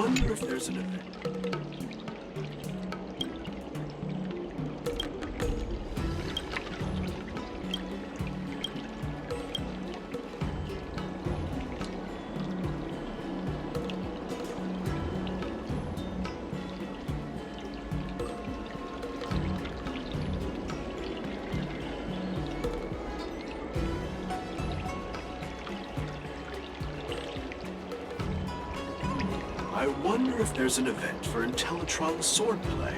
wonder if there's an event. I wonder if there's an event for Intellitron's swordplay.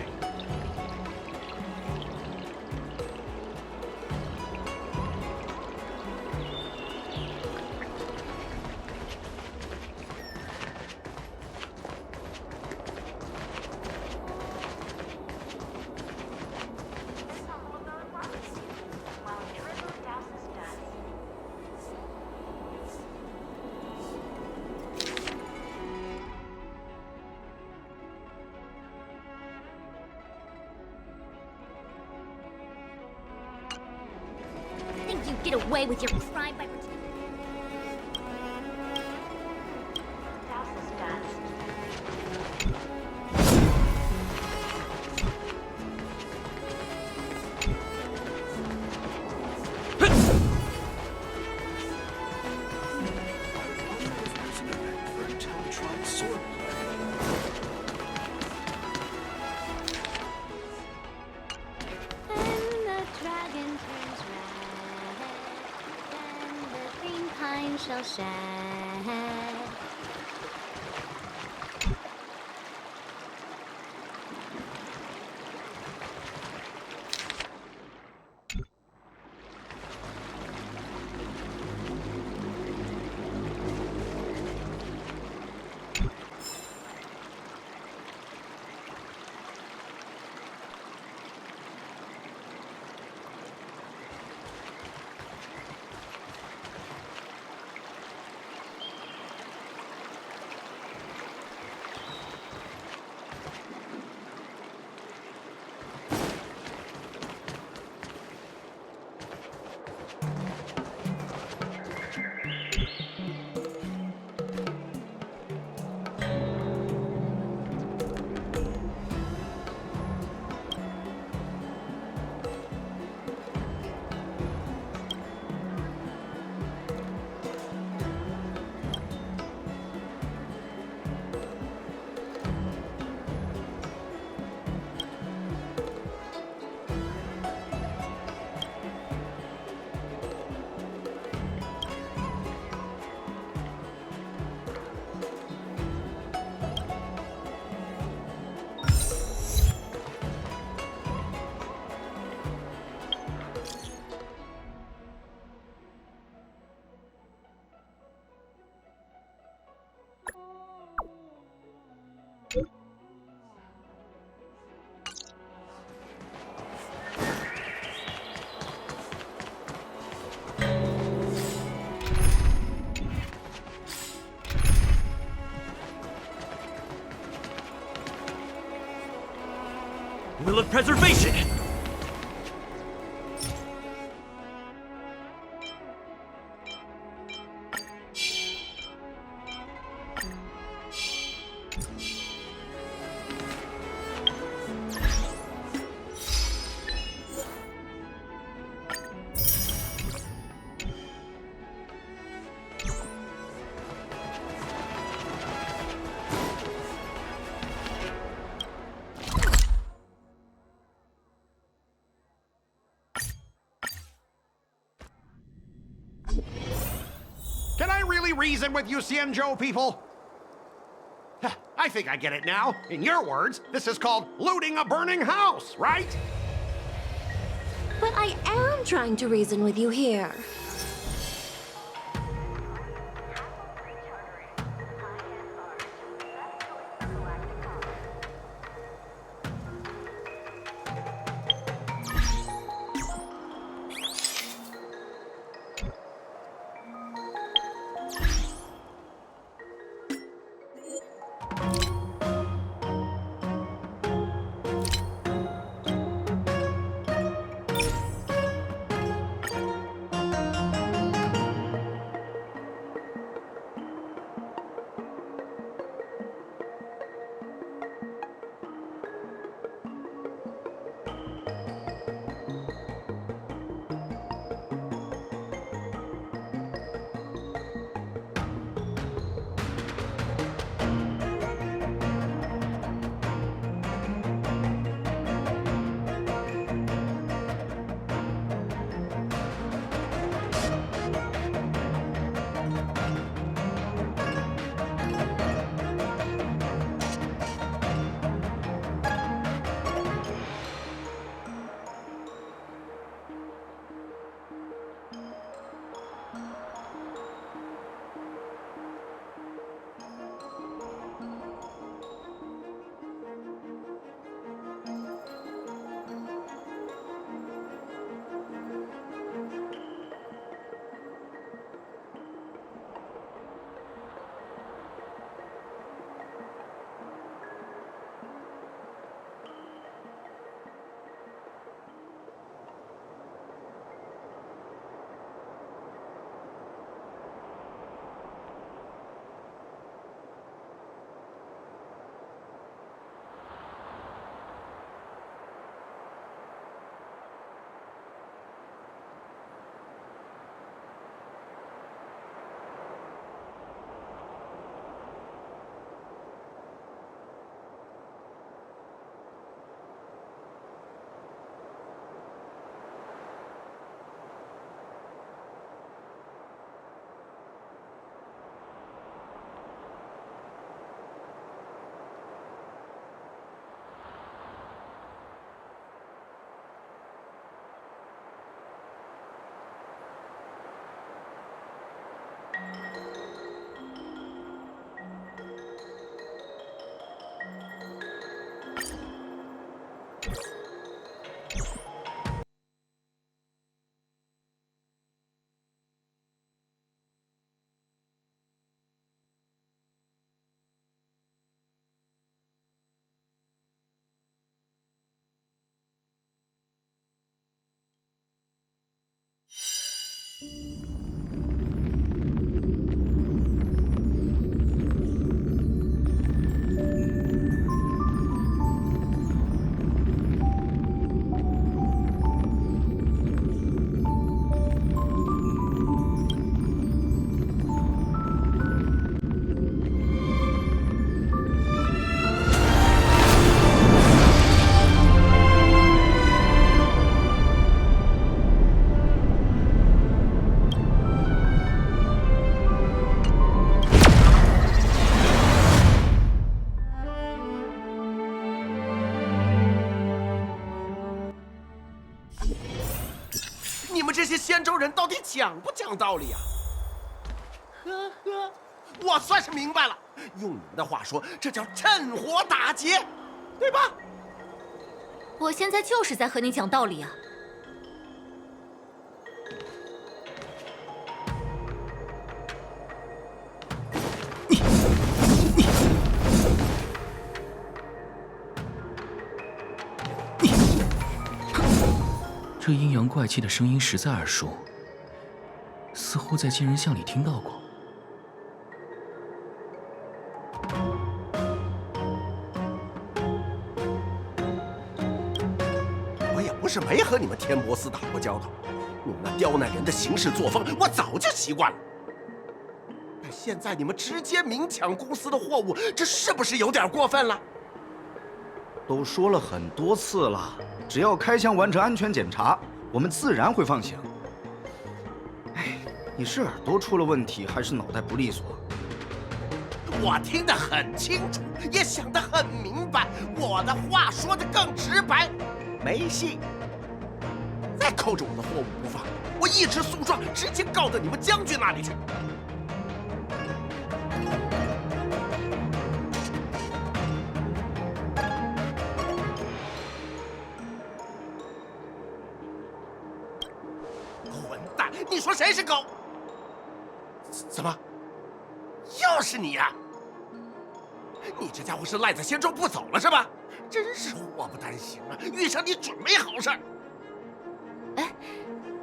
You get away with your crime by pretending. Shall shed. Will of preservation! Can I really reason with you, Cienjo people? I think I get it now. In your words, this is called looting a burning house, right? But I am trying to reason with you here. 你们这些仙州人到底讲不讲道理啊？呵呵，我算是明白了。用你们的话说，这叫趁火打劫，对吧？我现在就是在和你讲道理啊！这阴阳怪气的声音实在耳熟，似乎在金人巷里听到过。我也不是没和你们天波司打过交道，你们那刁难人的行事作风，我早就习惯了。但现在你们直接明抢公司的货物，这是不是有点过分了？都说了很多次了，只要开箱完成安全检查，我们自然会放行。哎，你是耳朵出了问题，还是脑袋不利索？我听得很清楚，也想得很明白，我的话说得更直白，没戏。再扣着我的货物不放，我一纸诉状直接告到你们将军那里去。混蛋！你说谁是狗？怎么？又是你呀！你这家伙是赖在仙州不走了是吧？真是祸不单行啊！遇上你准没好事儿。哎，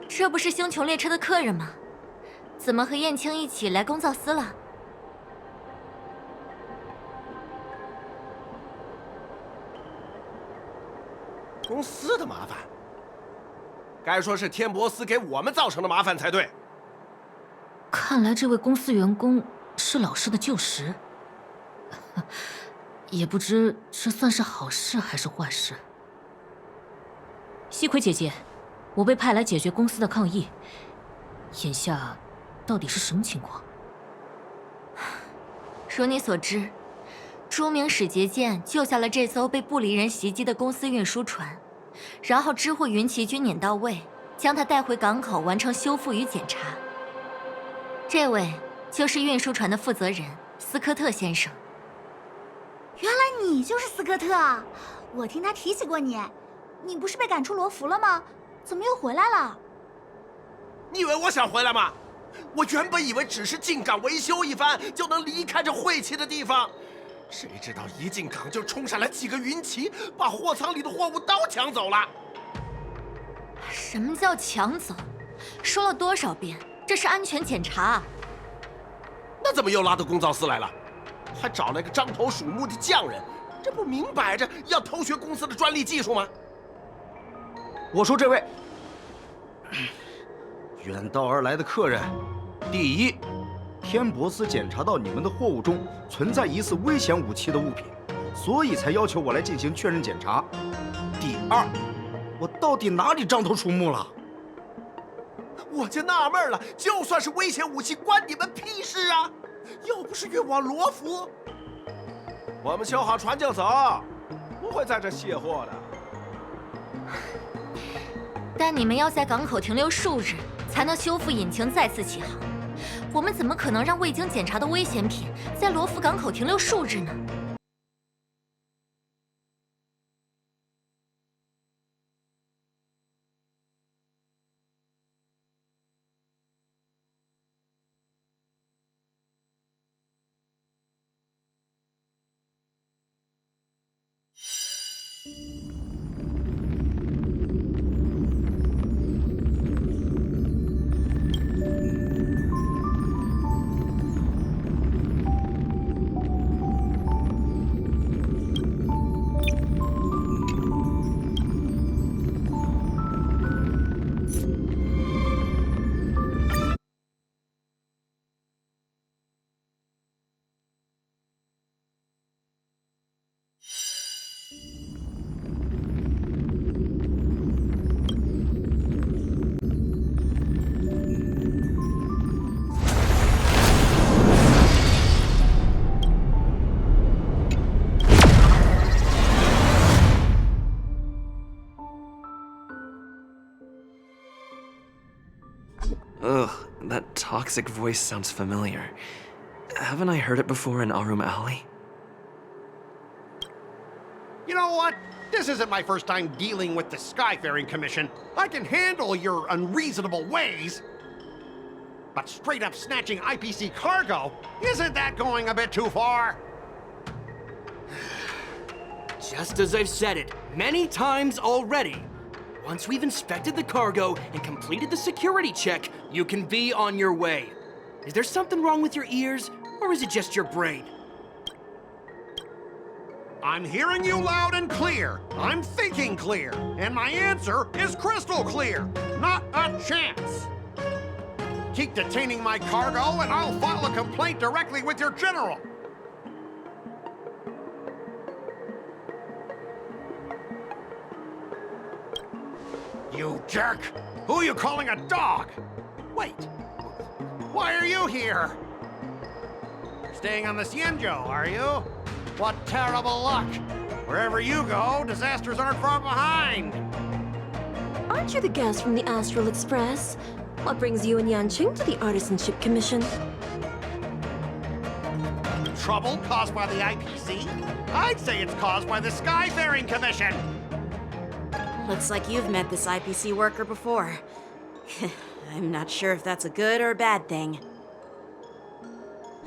这不是星穹列车的客人吗？怎么和燕青一起来公造司了？公司的麻烦，该说是天博司给我们造成的麻烦才对。看来这位公司员工是老师的旧识，也不知这算是好事还是坏事。西葵姐姐，我被派来解决公司的抗议，眼下到底是什么情况？如你所知，朱明使节舰救下了这艘被不离人袭击的公司运输船，然后支护云骑军撵到位，将它带回港口完成修复与检查。这位就是运输船的负责人斯科特先生。原来你就是斯科特啊！我听他提起过你，你不是被赶出罗浮了吗？怎么又回来了？你以为我想回来吗？我原本以为只是进港维修一番就能离开这晦气的地方，谁知道一进港就冲上来几个云骑，把货舱里的货物都抢走了。什么叫抢走？说了多少遍，这是安全检查。那怎么又拉到公造司来了？还找来个獐头鼠目的匠人，这不明摆着要偷学公司的专利技术吗？我说这位远道而来的客人，第一，天博司检查到你们的货物中存在疑似危险武器的物品，所以才要求我来进行确认检查。第二，我到底哪里獐头鼠目了？我就纳闷了，就算是危险武器，关你们屁事啊！又不是运往罗浮。我们修好船就走，不会在这卸货的。但你们要在港口停留数日，才能修复引擎再次起航。我们怎么可能让未经检查的危险品在罗浮港口停留数日呢？ Ugh, that toxic voice sounds familiar. Haven't I heard it before in Arum Alley? You know what? This isn't my first time dealing with the Skyfaring Commission. I can handle your unreasonable ways. But straight up snatching IPC cargo, isn't that going a bit too far? Just as I've said it many times already. Once we've inspected the cargo and completed the security check, you can be on your way. Is there something wrong with your ears, or is it just your brain? I'm hearing you loud and clear. I'm thinking clear. And my answer is crystal clear. Not a chance. Keep detaining my cargo and I'll file a complaint directly with your general. You jerk! Who are you calling a dog? Wait, why are you here? Staying on the Cienjo, are you? What terrible luck! Wherever you go, disasters aren't far behind! Aren't you the guest from the Astral Express? What brings you and Yanqing to the Artisanship Commission? Trouble caused by the IPC? I'd say it's caused by the Skyfaring Commission! Looks like you've met this IPC worker before. I'm not sure if that's a good or a bad thing.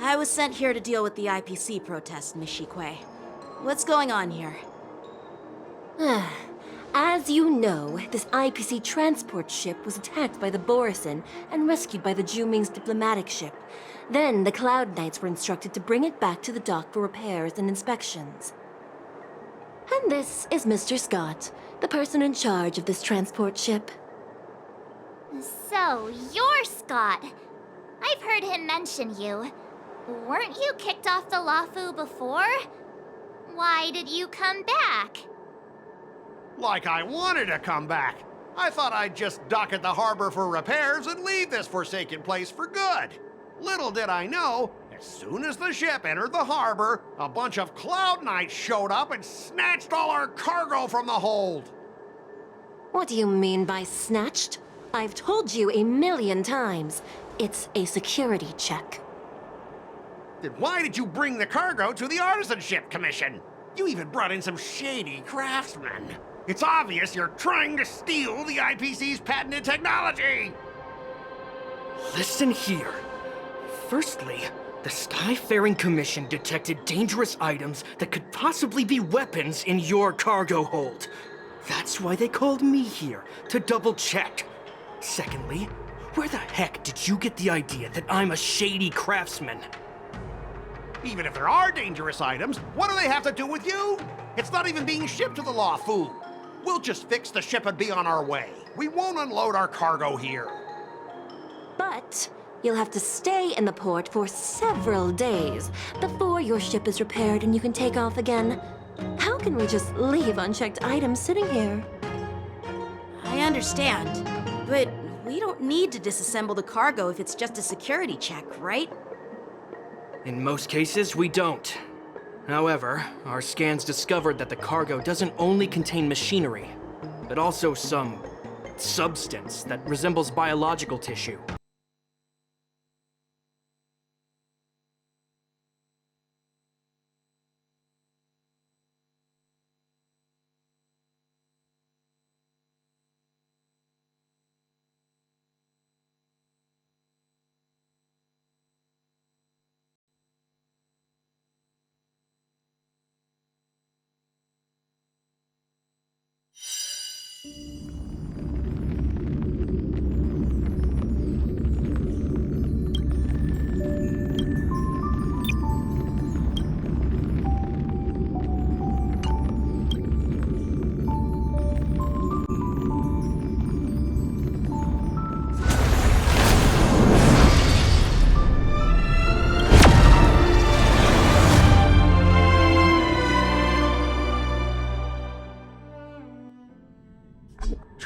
I was sent here to deal with the IPC protest, Miss Shikui. What's going on here? As you know, this IPC transport ship was attacked by the Borisin and rescued by the Juming's diplomatic ship. Then the Cloud Knights were instructed to bring it back to the dock for repairs and inspections. And this is Mr. Scott, the person in charge of this transport ship. So, you're Scott. I've heard him mention you. Weren't you kicked off the Lafu before? Why did you come back? Like I wanted to come back. I thought I'd just dock at the harbor for repairs and leave this forsaken place for good. Little did I know, as soon as the ship entered the harbor, a bunch of Cloud Knights showed up and snatched all our cargo from the hold. What do you mean by snatched? I've told you 1,000,000 times. It's a security check. Then why did you bring the cargo to the Artisanship Commission? You even brought in some shady craftsmen. It's obvious you're trying to steal the IPC's patented technology! Listen here. Firstly, the Skyfaring Commission detected dangerous items that could possibly be weapons in your cargo hold. That's why they called me here, to double check. Secondly, where the heck did you get the idea that I'm a shady craftsman? Even if there are dangerous items, what do they have to do with you? It's not even being shipped to the Lafu. We'll just fix the ship and be on our way. We won't unload our cargo here. But you'll have to stay in the port for several days before your ship is repaired and you can take off again. How can we just leave unchecked items sitting here? I understand, but we don't need to disassemble the cargo if it's just a security check, right? In most cases, we don't. However, our scans discovered that the cargo doesn't only contain machinery, but also some substance that resembles biological tissue.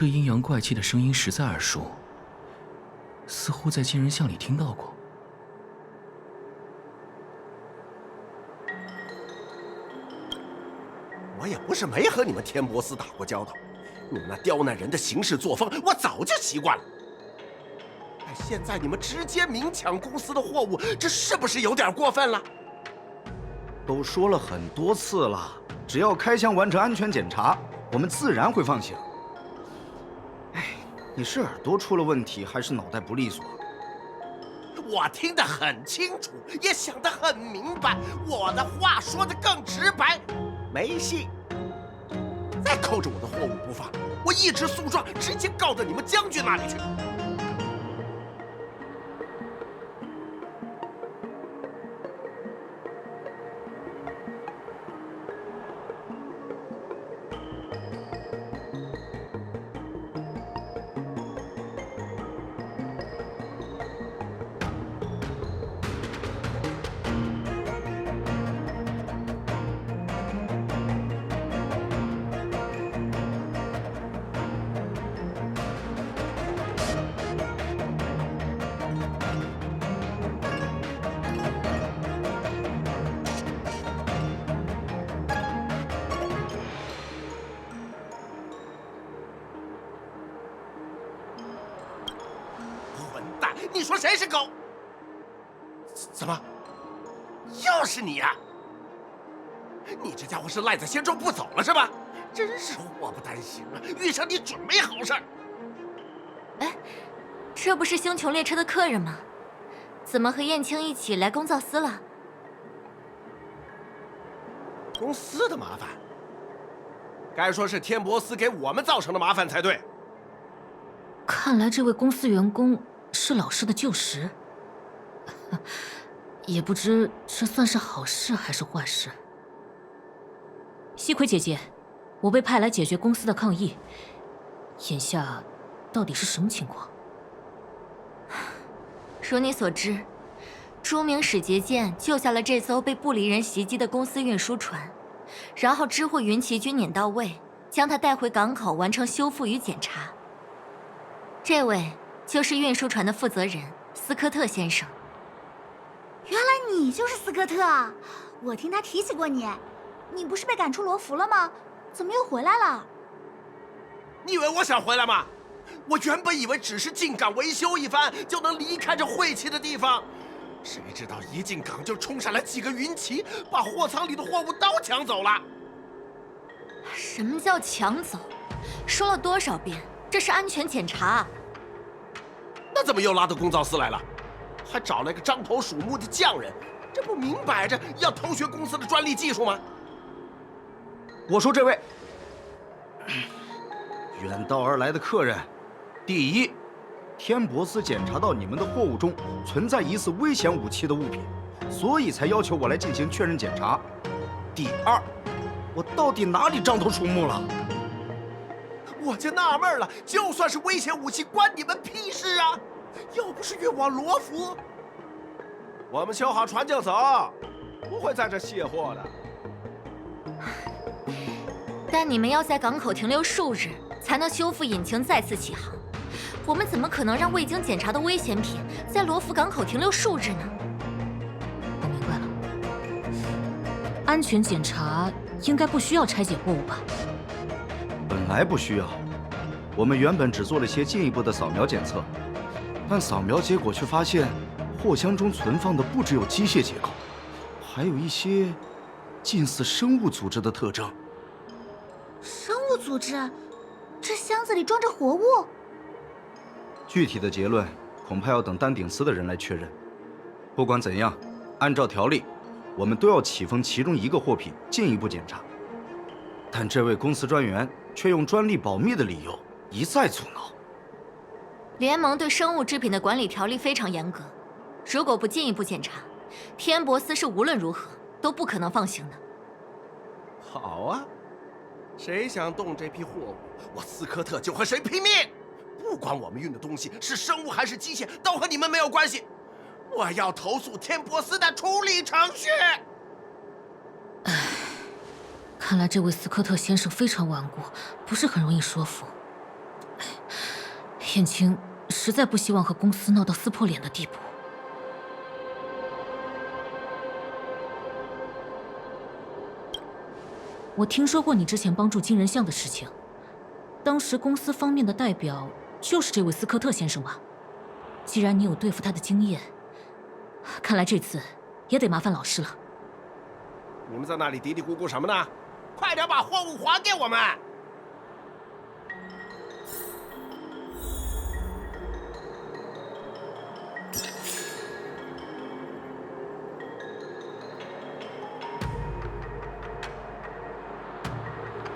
这阴阳怪气的声音实在耳熟，似乎在金人像里听到过。我也不是没和你们天波斯打过交道，你们那刁难人的行事作风，我早就习惯了。但现在你们直接明抢公司的货物，这是不是有点过分了？都说了很多次了，只要开箱完成安全检查，我们自然会放行。哎，你是耳朵出了问题，还是脑袋不利索？我听得很清楚，也想得很明白，我的话说得更直白，没戏。再扣着我的货物不放，我一纸诉状直接告到你们将军那里去。你说谁是狗？怎么，又是你呀？你这家伙是赖在仙州不走了是吧？真是祸不单行啊！遇上你准没好事儿。哎，这不是星穹列车的客人吗？怎么和燕青一起来公造司了？公司的麻烦，该说是天博司给我们造成的麻烦才对。看来这位公司员工是老师的旧识，也不知这算是好事还是坏事。西葵姐姐，我被派来解决公司的抗议，眼下到底是什么情况？如你所知，朱明使节舰救下了这艘被不离人袭击的公司运输船，然后知会云骑军撵到位，将它带回港口完成修复与检查。这位就是运输船的负责人斯科特先生。原来你就是斯科特啊！我听他提起过你，你不是被赶出罗浮了吗？怎么又回来了？你以为我想回来吗？我原本以为只是进港维修一番就能离开这晦气的地方，谁知道一进港就冲上来几个云骑，把货舱里的货物都抢走了。什么叫抢走？说了多少遍，这是安全检查。那怎么又拉到公造司来了？还找了个獐头鼠目的匠人，这不明摆着要偷学公司的专利技术吗？我说这位远道而来的客人，第一，天博司检查到你们的货物中存在疑似危险武器的物品，所以才要求我来进行确认检查。第二，我到底哪里獐头鼠目了？我就纳闷了，就算是危险武器，关你们屁事啊！又不是运往罗浮。我们修好船就走，不会在这卸货的。但你们要在港口停留数日，才能修复引擎再次起航。我们怎么可能让未经检查的危险品在罗浮港口停留数日呢？我明白了，安全检查应该不需要拆解货物吧？本来不需要，我们原本只做了些进一步的扫描检测，但扫描结果却发现，货箱中存放的不只有机械结构，还有一些近似生物组织的特征。生物组织？这箱子里装着活物？具体的结论恐怕要等丹顶司的人来确认。不管怎样，按照条例，我们都要启封其中一个货品进一步检查。但这位公司专员却用专利保密的理由一再阻挠。联盟对生物制品的管理条例非常严格，如果不进一步检查，天博斯是无论如何都不可能放行的。好啊，谁想动这批货物，我斯科特就和谁拼命。不管我们运的东西是生物还是机械，都和你们没有关系。我要投诉天博斯的处理程序。看来这位斯科特先生非常顽固，不是很容易说服。燕青实在不希望和公司闹到撕破脸的地步。我听说过你之前帮助金人像的事情，当时公司方面的代表就是这位斯科特先生吧？既然你有对付他的经验，看来这次也得麻烦老师了。你们在那里嘀嘀咕咕什么呢？快点把货物还给我们！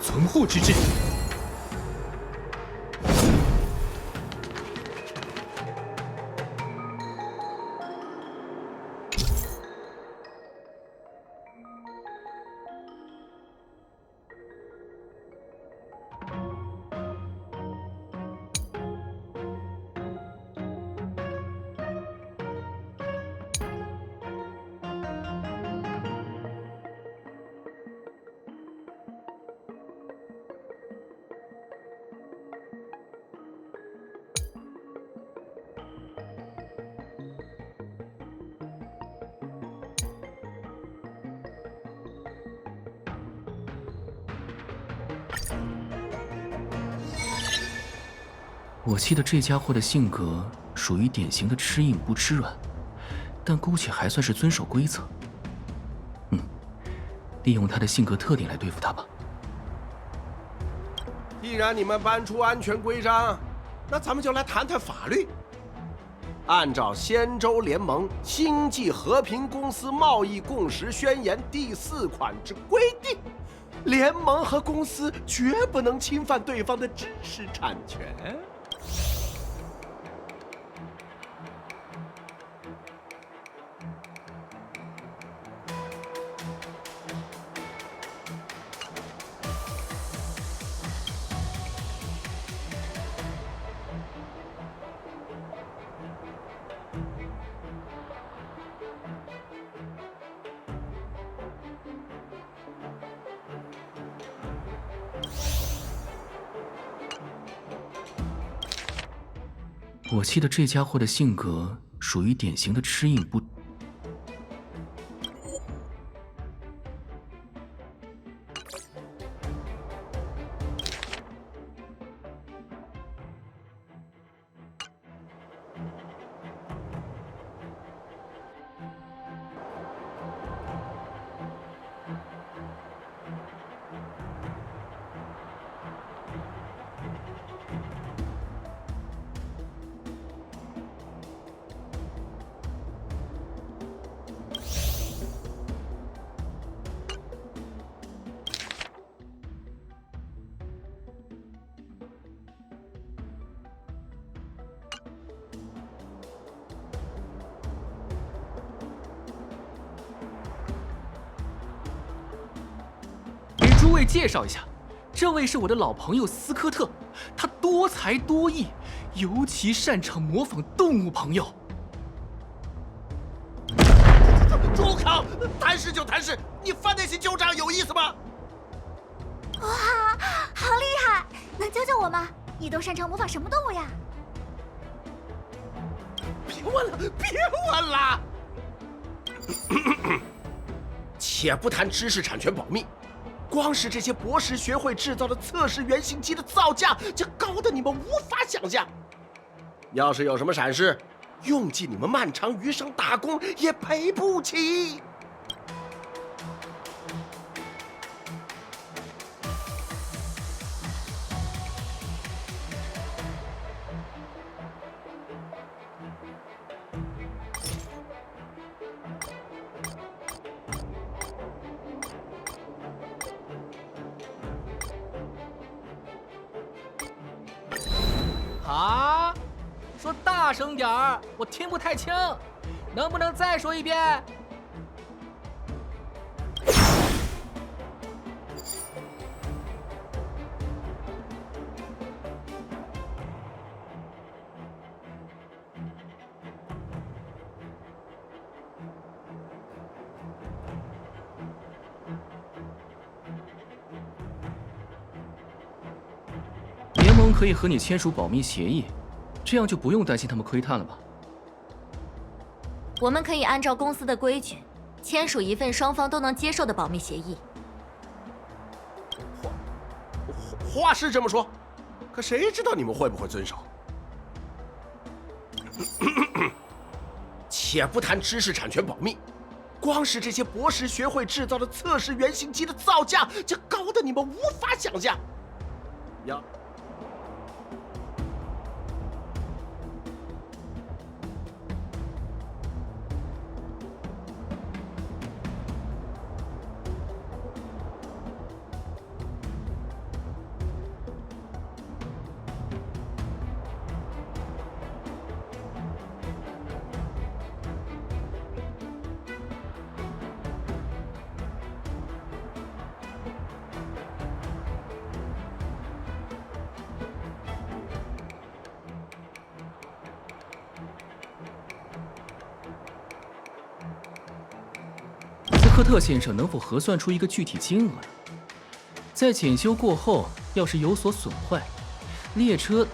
存护之志。我记得这家伙的性格属于典型的吃硬不吃软，但姑且还算是遵守规则。利用他的性格特点来对付他吧。既然你们搬出安全规章，那咱们就来谈谈法律。按照仙州联盟星际和平公司贸易共识宣言第4款之规定，联盟和公司绝不能侵犯对方的知识产权。我记得这家伙的性格属于典型的吃硬不。诸位介绍一下，这位是我的老朋友斯科特，他多才多艺，尤其擅长模仿动物朋友。住口！谈事就谈事，你翻那些旧账有意思吗？哇，好厉害！能教教我吗？你都擅长模仿什么动物呀？别问了，别问了。且不谈知识产权保密，光是这些博士学会制造的测试原型机的造价就高得你们无法想象。要是有什么闪失，用尽你们漫长余生打工也赔不起。啊？说大声点儿，我听不太清，能不能再说一遍？联盟可以和你签署保密协议，这样就不用担心他们窥探了吧？我们可以按照公司的规矩，签署一份双方都能接受的保密协议。话是这么说，可谁知道你们会不会遵守？且不谈知识产权保密，光是这些博士学会制造的测试原型机的造价，就高得你们无法想象。呀。斯科特先生能否核算出一个具体金额？在检修过后，要是有所损坏，列车，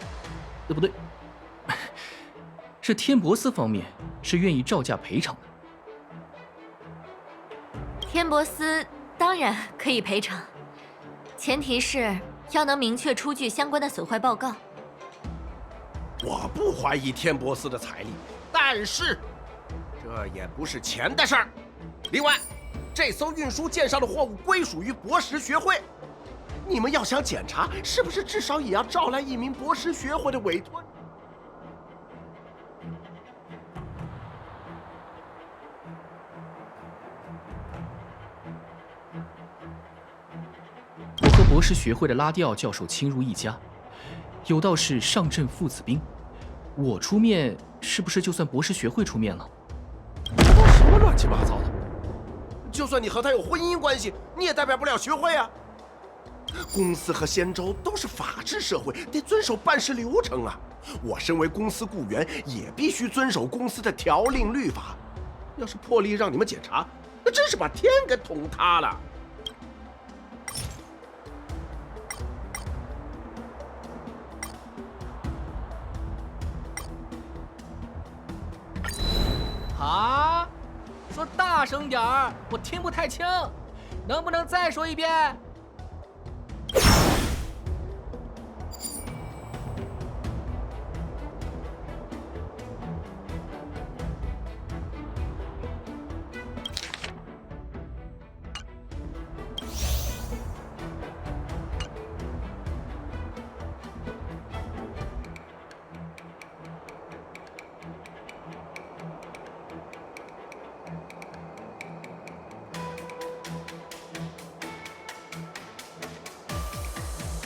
不对，是天博斯方面是愿意照价赔偿的。天博斯当然可以赔偿，前提是要能明确出具相关的损坏报告。我不怀疑天博斯的财力，但是这也不是钱的事儿。另外，这艘运输舰上的货物归属于博士学会，你们要想检查，是不是至少也要招来一名博士学会的委托？我和博士学会的拉蒂奥教授亲如一家，有道是上阵父子兵，我出面是不是就算博士学会出面了？这都什么乱七八糟的！就算你和他有婚姻关系，你也代表不了学会啊。公司和仙州都是法治社会，得遵守办事流程啊。我身为公司雇员，也必须遵守公司的条令律法。要是破例让你们检查，那真是把天给捅塌了。啊？说大声点儿，我听不太清，能不能再说一遍？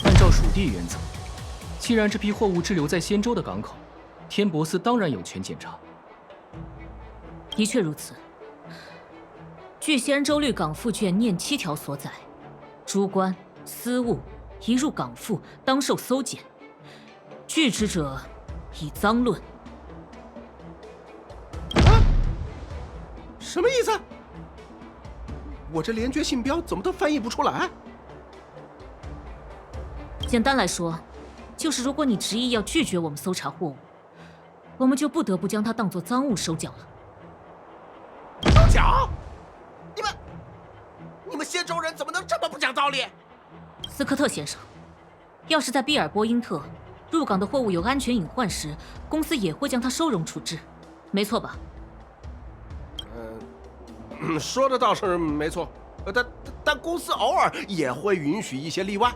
按照属地原则，既然这批货物滞留在仙州的港口，天博斯当然有权检查。的确如此。据仙州律港复卷念7条所载，诸官私物一入港复，当受搜检，拒之者以赃论。什么意思？我这连卷信标怎么都翻译不出来？简单来说，就是如果你执意要拒绝我们搜查货物，我们就不得不将它当作赃物收缴了。收缴？你们仙州人怎么能这么不讲道理？斯科特先生，要是在比尔波因特入港的货物有安全隐患时，公司也会将它收容处置，没错吧？说的倒是没错，但公司偶尔也会允许一些例外。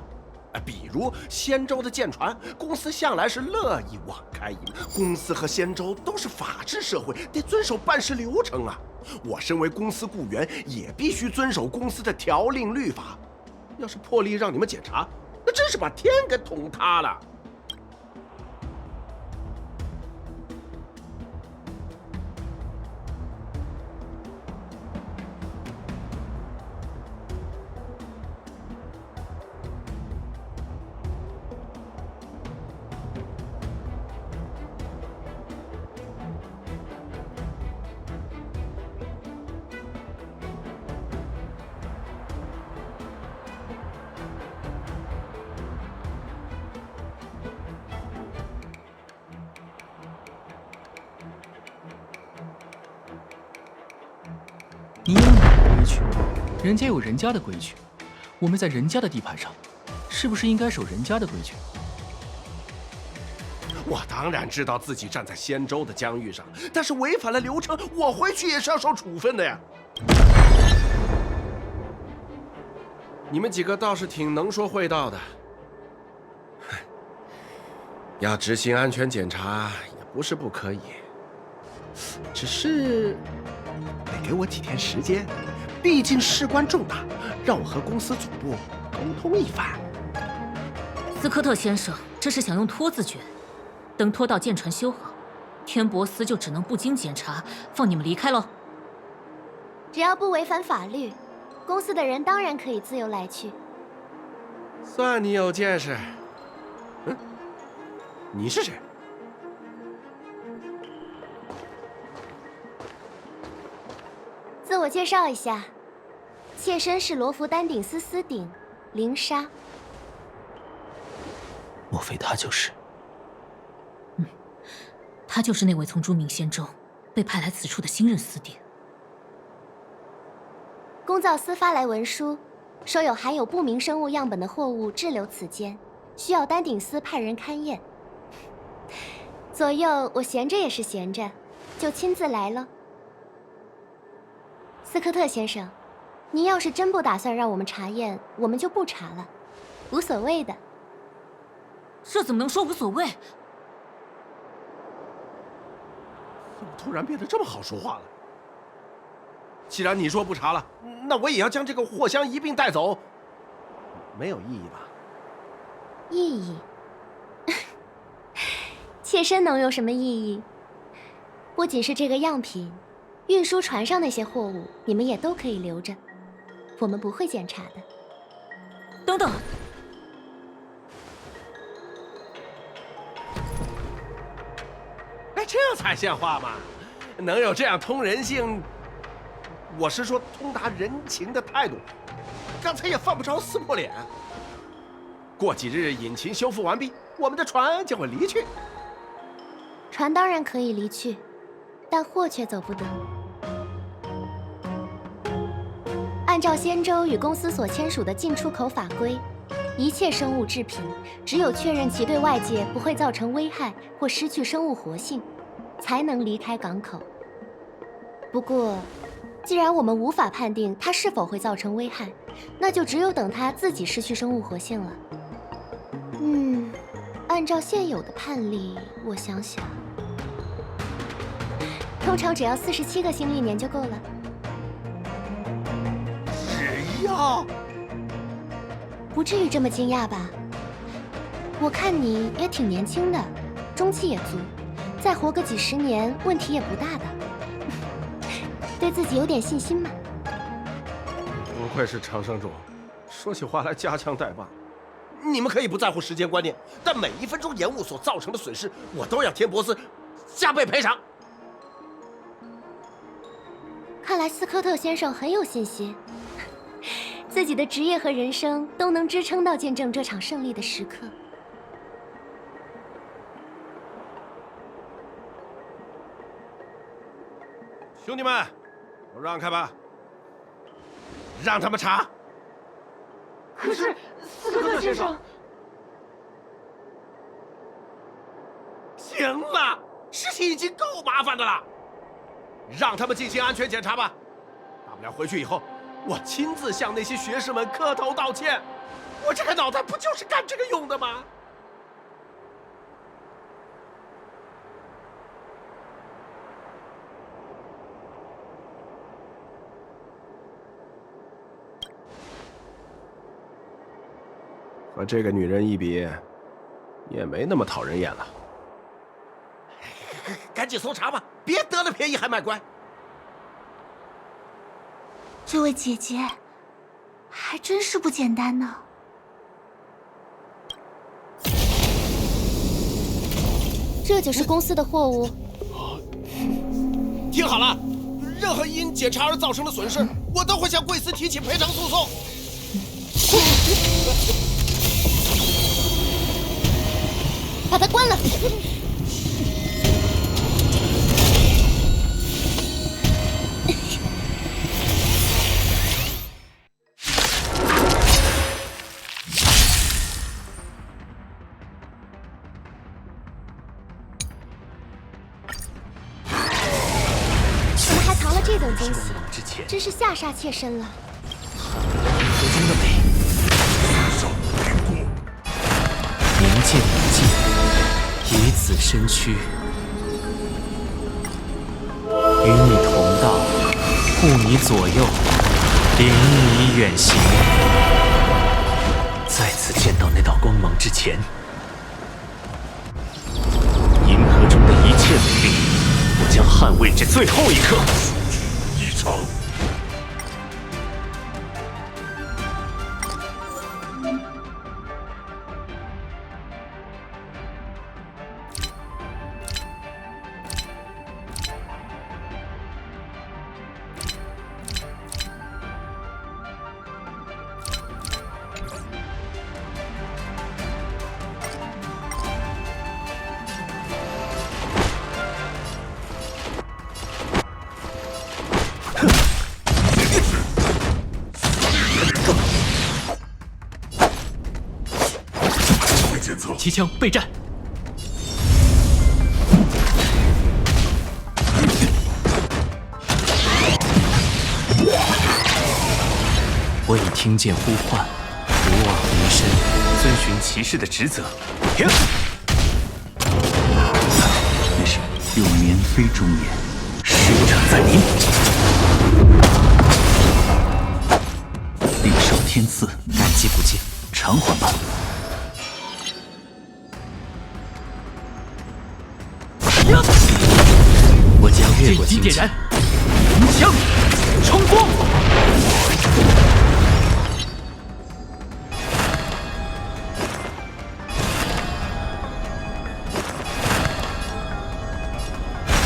比如仙州的舰船，公司向来是乐意网开一面。公司和仙州都是法治社会，得遵守办事流程啊。我身为公司雇员，也必须遵守公司的条令律法。要是破例让你们检查，那真是把天给捅塌了。你有你的规矩，人家有人家的规矩。我们在人家的地盘上，是不是应该守人家的规矩？我当然知道自己站在仙州的疆域上，但是违反了流程，我回去也是要受处分的呀。你们几个倒是挺能说会道的。要执行安全检查也不是不可以，只是得给我几天时间，毕竟事关重大，让我和公司总部沟通一番。斯科特先生，这是想用拖字诀，等拖到舰船修好，天博斯就只能不经检查放你们离开喽。只要不违反法律，公司的人当然可以自由来去。算你有见识。你是谁？自我介绍一下，妾身是罗弗丹顶斯司鼎林莎。莫非他就是？他就是那位从朱明仙州被派来此处的新任司鼎。公造司发来文书，说有含有不明生物样本的货物滞留此间，需要丹顶司派人勘验。左右我闲着也是闲着，就亲自来了。斯科特先生，您要是真不打算让我们查验，我们就不查了，无所谓的。这怎么能说无所谓？怎么突然变得这么好说话了？既然你说不查了，那我也要将这个货箱一并带走，没有意义吧？意义？妾身能有什么意义？不仅是这个样品，运输船上那些货物，你们也都可以留着，我们不会检查的。等等，哎，这才像话嘛！能有这样通人性，我是说通达人情的态度，刚才也犯不着撕破脸。过几日引擎修复完毕，我们的船就会离去。船当然可以离去，但货却走不得。按照仙州与公司所签署的进出口法规，一切生物制品只有确认其对外界不会造成危害或失去生物活性，才能离开港口。不过，既然我们无法判定它是否会造成危害，那就只有等它自己失去生物活性了。按照现有的判例，我想想，通常只要47个新历年就够了。只要？不至于这么惊讶吧？我看你也挺年轻的，中气也足，再活个几十年，问题也不大的。对自己有点信心嘛。不愧是长生种，说起话来夹枪带棒。你们可以不在乎时间观念，但每1分钟延误所造成的损失，我都要天博斯加倍赔偿。看来斯科特先生很有信心，自己的职业和人生都能支撑到见证这场胜利的时刻。兄弟们，都让开吧，让他们查。可是，斯科特先生，行了，事情已经够麻烦的了，让他们进行安全检查吧。大不了回去以后，我亲自向那些学士们磕头道歉。我这个脑袋不就是干这个用的吗？和这个女人一比，也没那么讨人厌了。赶紧搜查吧，别得了便宜还卖乖。这位姐姐，还真是不简单呢。这就是公司的货物。听好了，任何因检查而造成的损失，我都会向贵司提起赔偿诉讼。把它关了。这等惊喜，真是吓煞妾身了。河中的美，明鉴明镜，以此身躯，与你同道，护你左右，领你远行。再次见到那道光芒之前，银河中的一切美丽，我将捍卫至最后一刻。一场。齐枪备战！我已听见呼唤，不忘离身，遵循骑士的职责。停！没事，幼年非忠言，使者在临。领受天赐，感激不尽，偿还吧。我将越过荆棘，点燃，无枪，冲锋！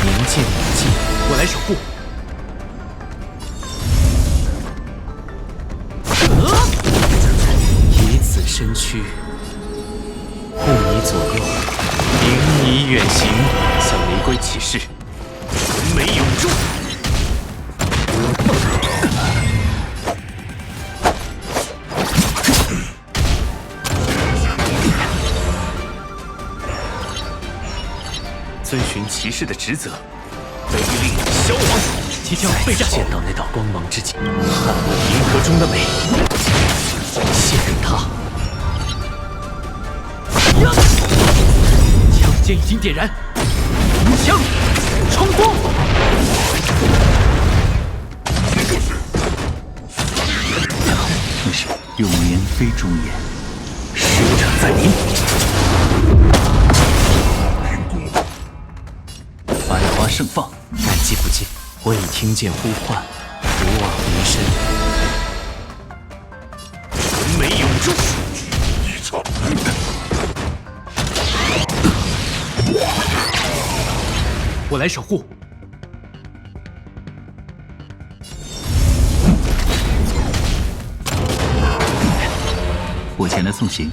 明鉴明镜，我来守护。以此身躯，护你左右，领你远行，像玫瑰骑士。没有住！遵循骑士的职责，威力消亡。齐枪备战！见到那道光芒之前，捍卫银河中的美，献给他。枪尖已经点燃，无枪！冲锋！没事，幼年非忠言，使者在临。百花盛放，感激不尽。我已听见呼唤，不忘离身。没有住！一场。我来守护。我前来送行。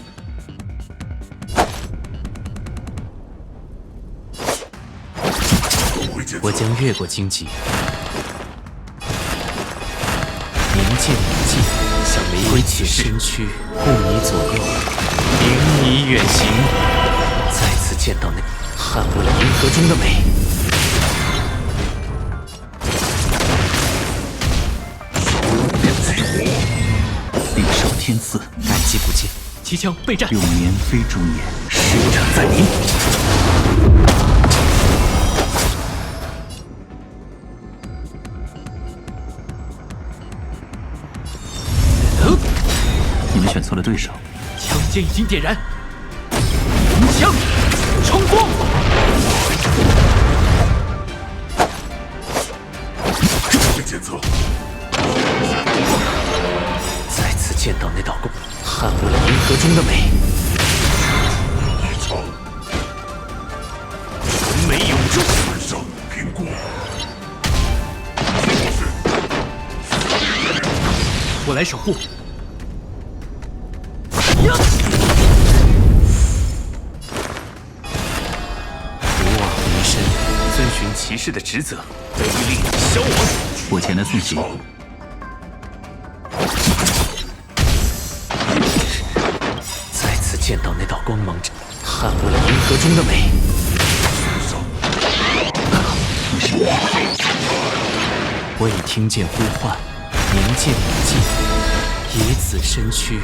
我将越过荆棘，明鉴明镜，像玫瑰骑士身躯，护你左右，领你远行。再次见到那捍卫银河中的美。领受天赐，感激不尽。齐枪备战！幼年非忠言，使者在临。你们选错了对手。枪尖已经点燃，无枪，冲锋！节奏。再次见到那道光，捍卫银河中的美。一场。没有住！晚上苹果。我来守护。不忘离身，遵循骑士的职责，威力消亡。我前来送行。再次见到那道光芒，捍卫银河中的美。没事。我已听见呼唤，明见已尽，以此身躯。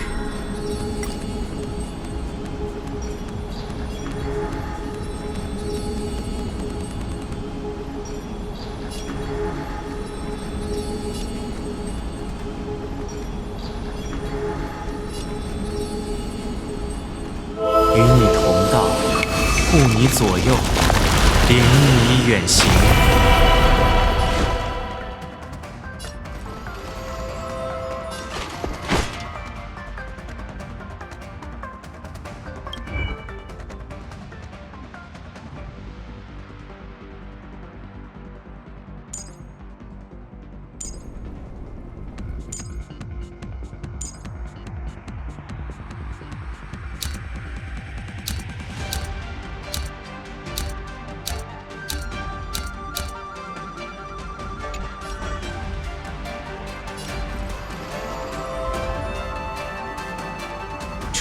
与你同道，护你左右，领你远行。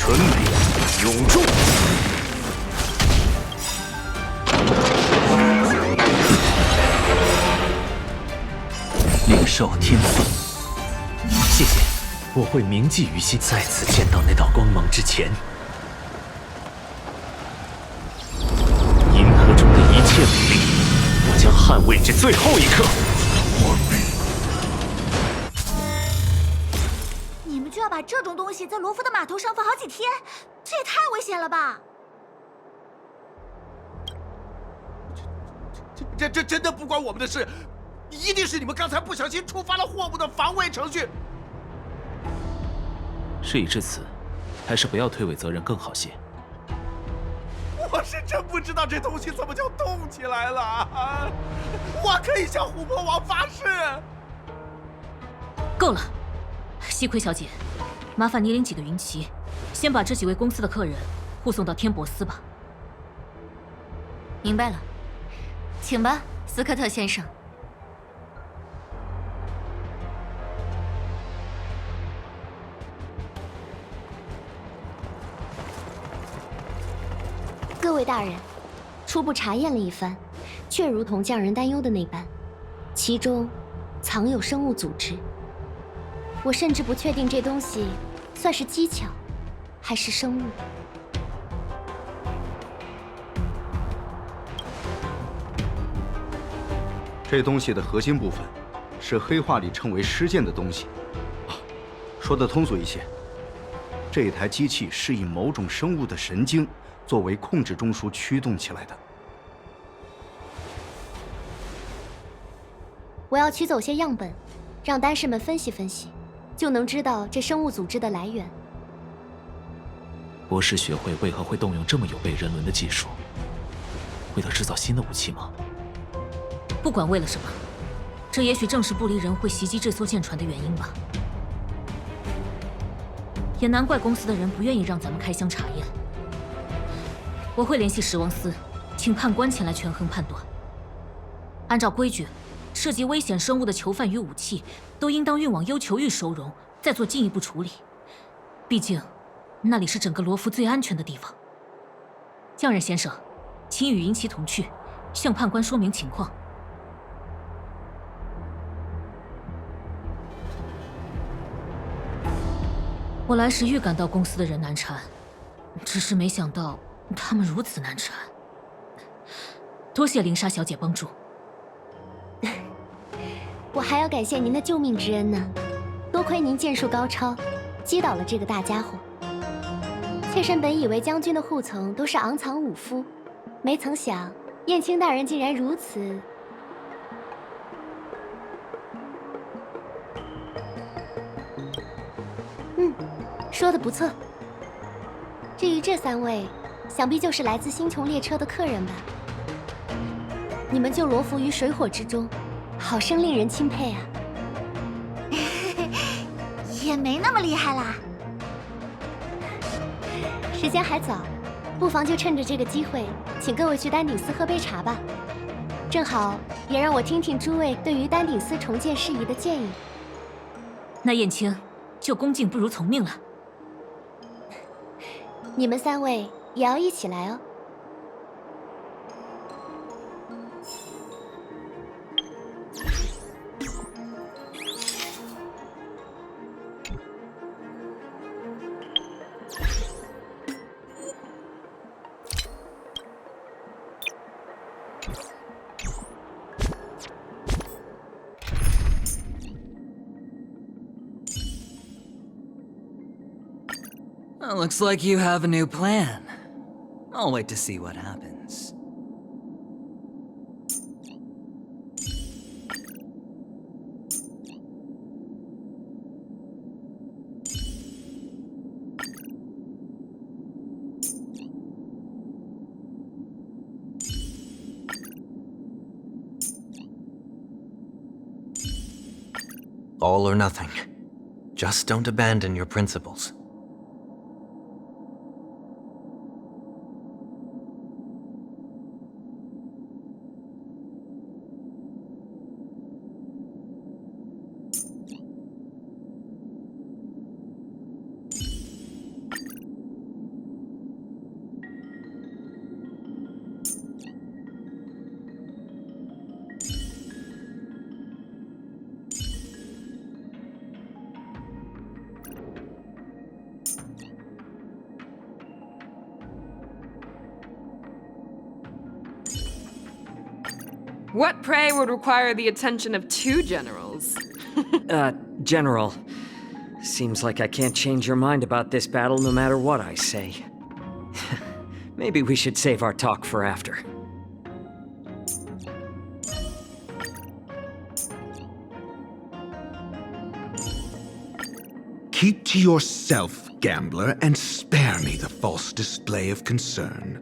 纯美永驻。领受天赐，谢谢，我会铭记于心。再次见到那道光芒之前，银河中的一切美丽，我将捍卫至最后一刻。你们就要把这种东西在罗夫的码头上放好几天，这也太危险了吧！这真的不关我们的事，一定是你们刚才不小心触发了货物的防卫程序。事已至此，还是不要推诿责任更好些。我是真不知道这东西怎么就动起来了啊！我可以向琥珀王发誓。够了，西葵小姐，麻烦你领几个云旗，先把这几位公司的客人护送到天博斯吧。明白了，请吧，斯科特先生。各位大人，初步查验了一番，确如同匠人担忧的那般，其中藏有生物组织。我甚至不确定这东西算是机巧，还是生物。这东西的核心部分是黑话里称为尸剑的东西。说得通俗一些，这台机器是以某种生物的神经作为控制中枢驱动起来的。我要取走些样本，让丹士们分析分析，就能知道这生物组织的来源。博士学会为何会动用这么有悖人伦的技术？为了制造新的武器吗？不管为了什么，这也许正是不离人会袭击这艘舰船的原因吧。也难怪公司的人不愿意让咱们开箱查验。我会联系十王司，请判官前来权衡判断。按照规矩，涉及危险生物的囚犯与武器，都应当运往幽囚狱收容，再做进一步处理。毕竟，那里是整个罗浮最安全的地方。匠人先生，请与银旗同去，向判官说明情况。我来时预感到公司的人难缠，只是没想到他们如此难缠。多谢灵莎小姐帮助。我还要感谢您的救命之恩呢，多亏您剑术高超，击倒了这个大家伙。妾身本以为将军的护从都是昂藏武夫，没曾想燕青大人竟然如此。说得不错。至于这3位，想必就是来自星穹列车的客人吧？你们救罗浮于水火之中，好生令人钦佩啊！也没那么厉害啦。时间还早，不妨就趁着这个机会，请各位去丹顶寺喝杯茶吧。正好也让我听听诸位对于丹顶寺重建事宜的建议。那燕青，就恭敬不如从命了。你们3位也要一起来哦。Looks like you have a new plan. I'll wait to see what happens. All or nothing. Just don't abandon your principles. What, pray, would require the attention of 2 generals? General. Seems like I can't change your mind about this battle no matter what I say. Maybe we should save our talk for after. Keep to yourself, gambler, and spare me the false display of concern.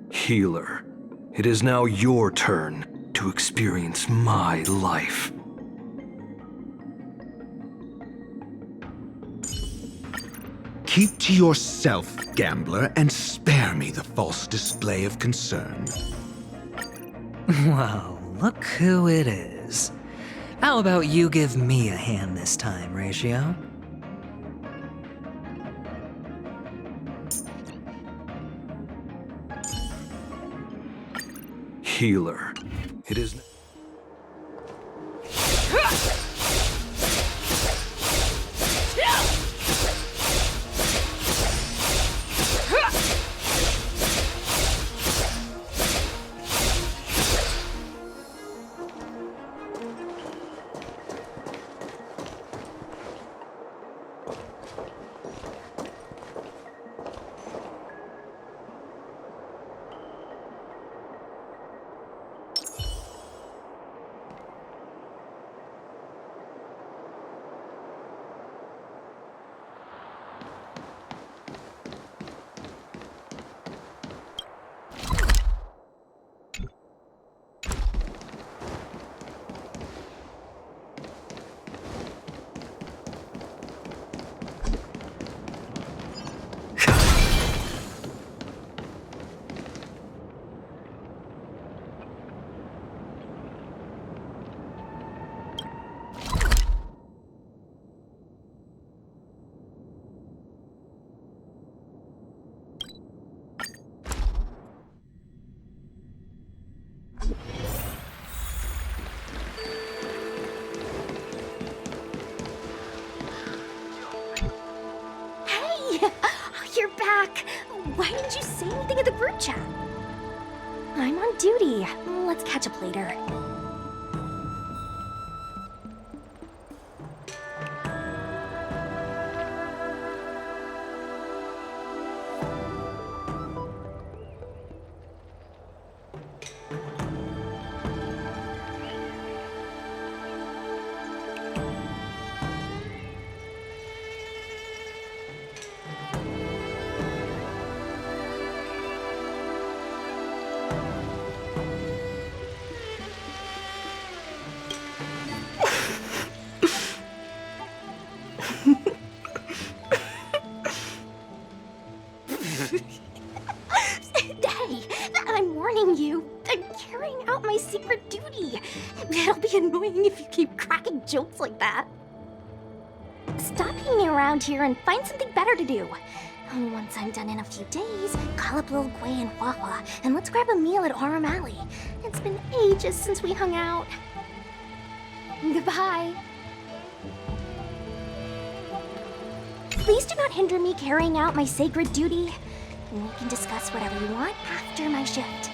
Healer, it is now your turn to experience my life. Keep to yourself, gambler, and spare me the false display of concern. Well, look who it is. How about you give me a hand this time, Ratio? Healer, it is... You're back! Why didn't you say anything in the group chat? I'm on duty. Let's catch up later. Hey, I'm warning you. I'm carrying out my secret duty. It'll be annoying if you keep cracking jokes like that. Stop hanging around here and find something better to do. Once I'm done in a few days, call up Lil Gwei and Hua and let's grab a meal at Aurum Alley. It's been ages since we hung out. Goodbye. Please do not hinder me carrying out my sacred duty. We can discuss whatever you want after my shift.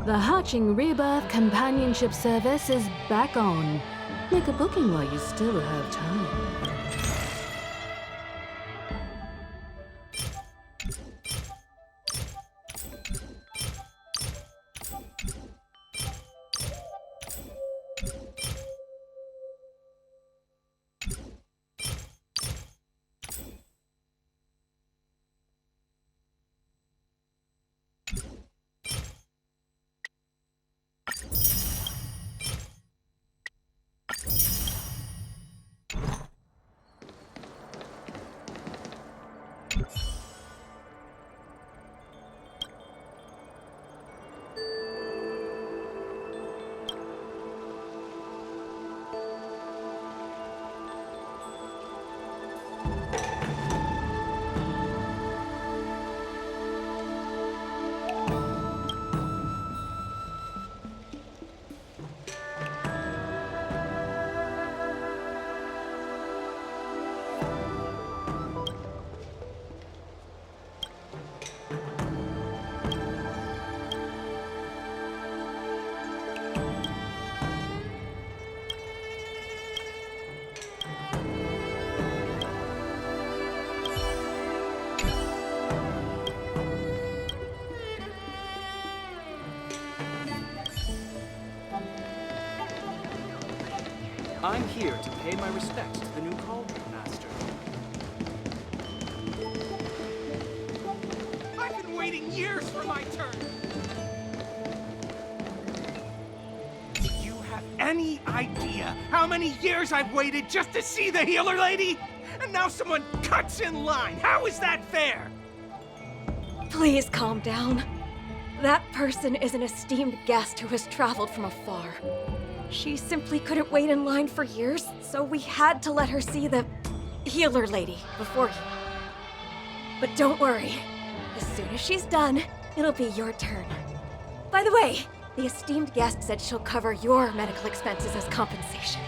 The Hatching Rebirth Companionship Service is back on. Make a booking while you still have time. I'm here to pay my respects to the new Cauldron Master. I've been waiting years for my turn! Do you have any idea how many years I've waited just to see the healer lady? And now someone cuts in line! How is that fair? Please calm down. That person is an esteemed guest who has traveled from afar. She simply couldn't wait in line for years, so we had to let her see the healer lady before you. But don't worry. As soon as she's done, it'll be your turn. By the way, the esteemed guest said she'll cover your medical expenses as compensation.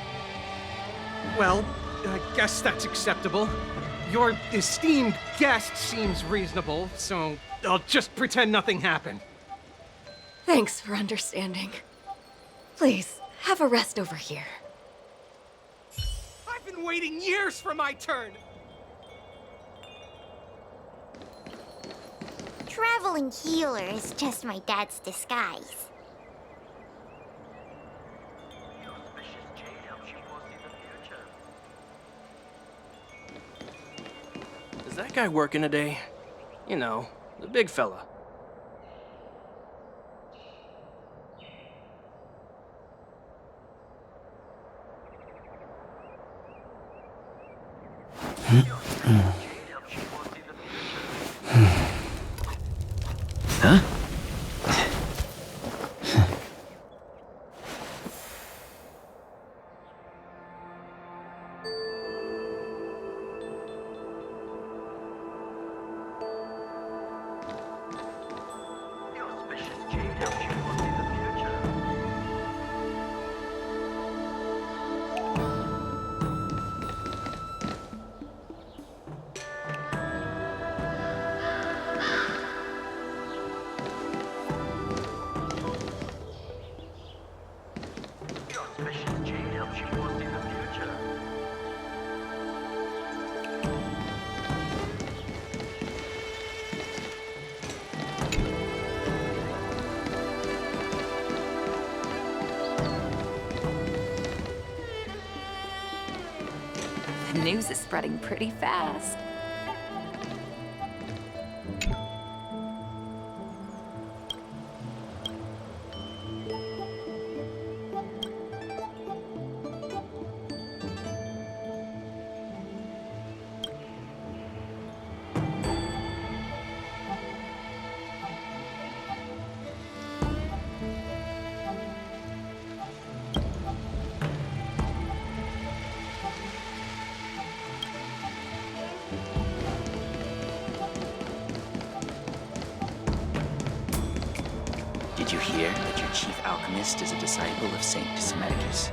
Well, I guess that's acceptable. Your esteemed guest seems reasonable, so I'll just pretend nothing happened. Thanks for understanding. Please, have a rest over here. I've been waiting years for my turn! Traveling healer is just my dad's disguise. Is that guy working today? You know, the big fella. Huh? The news is spreading pretty fast. Did you hear that your chief alchemist is a disciple of Saint Dismedicus?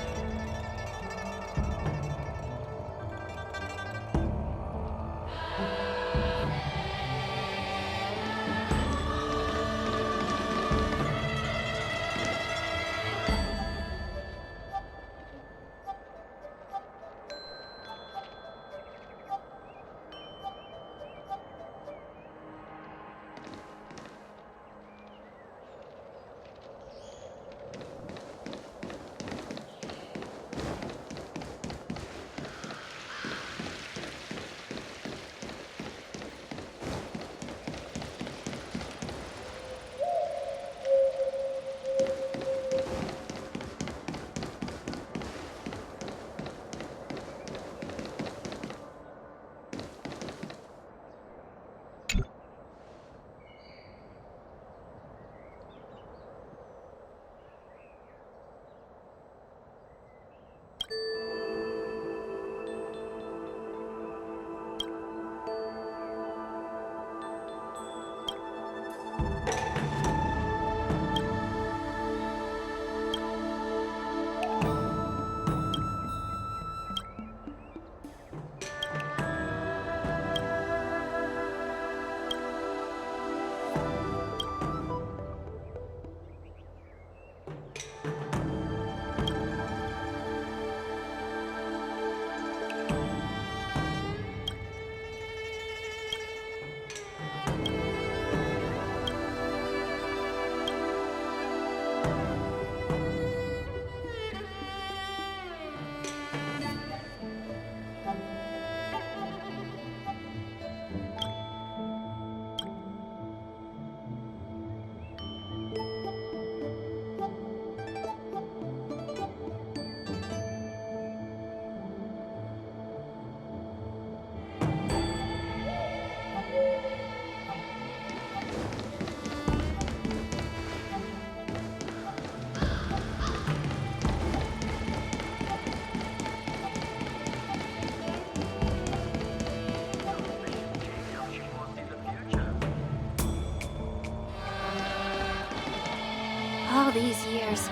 all these years,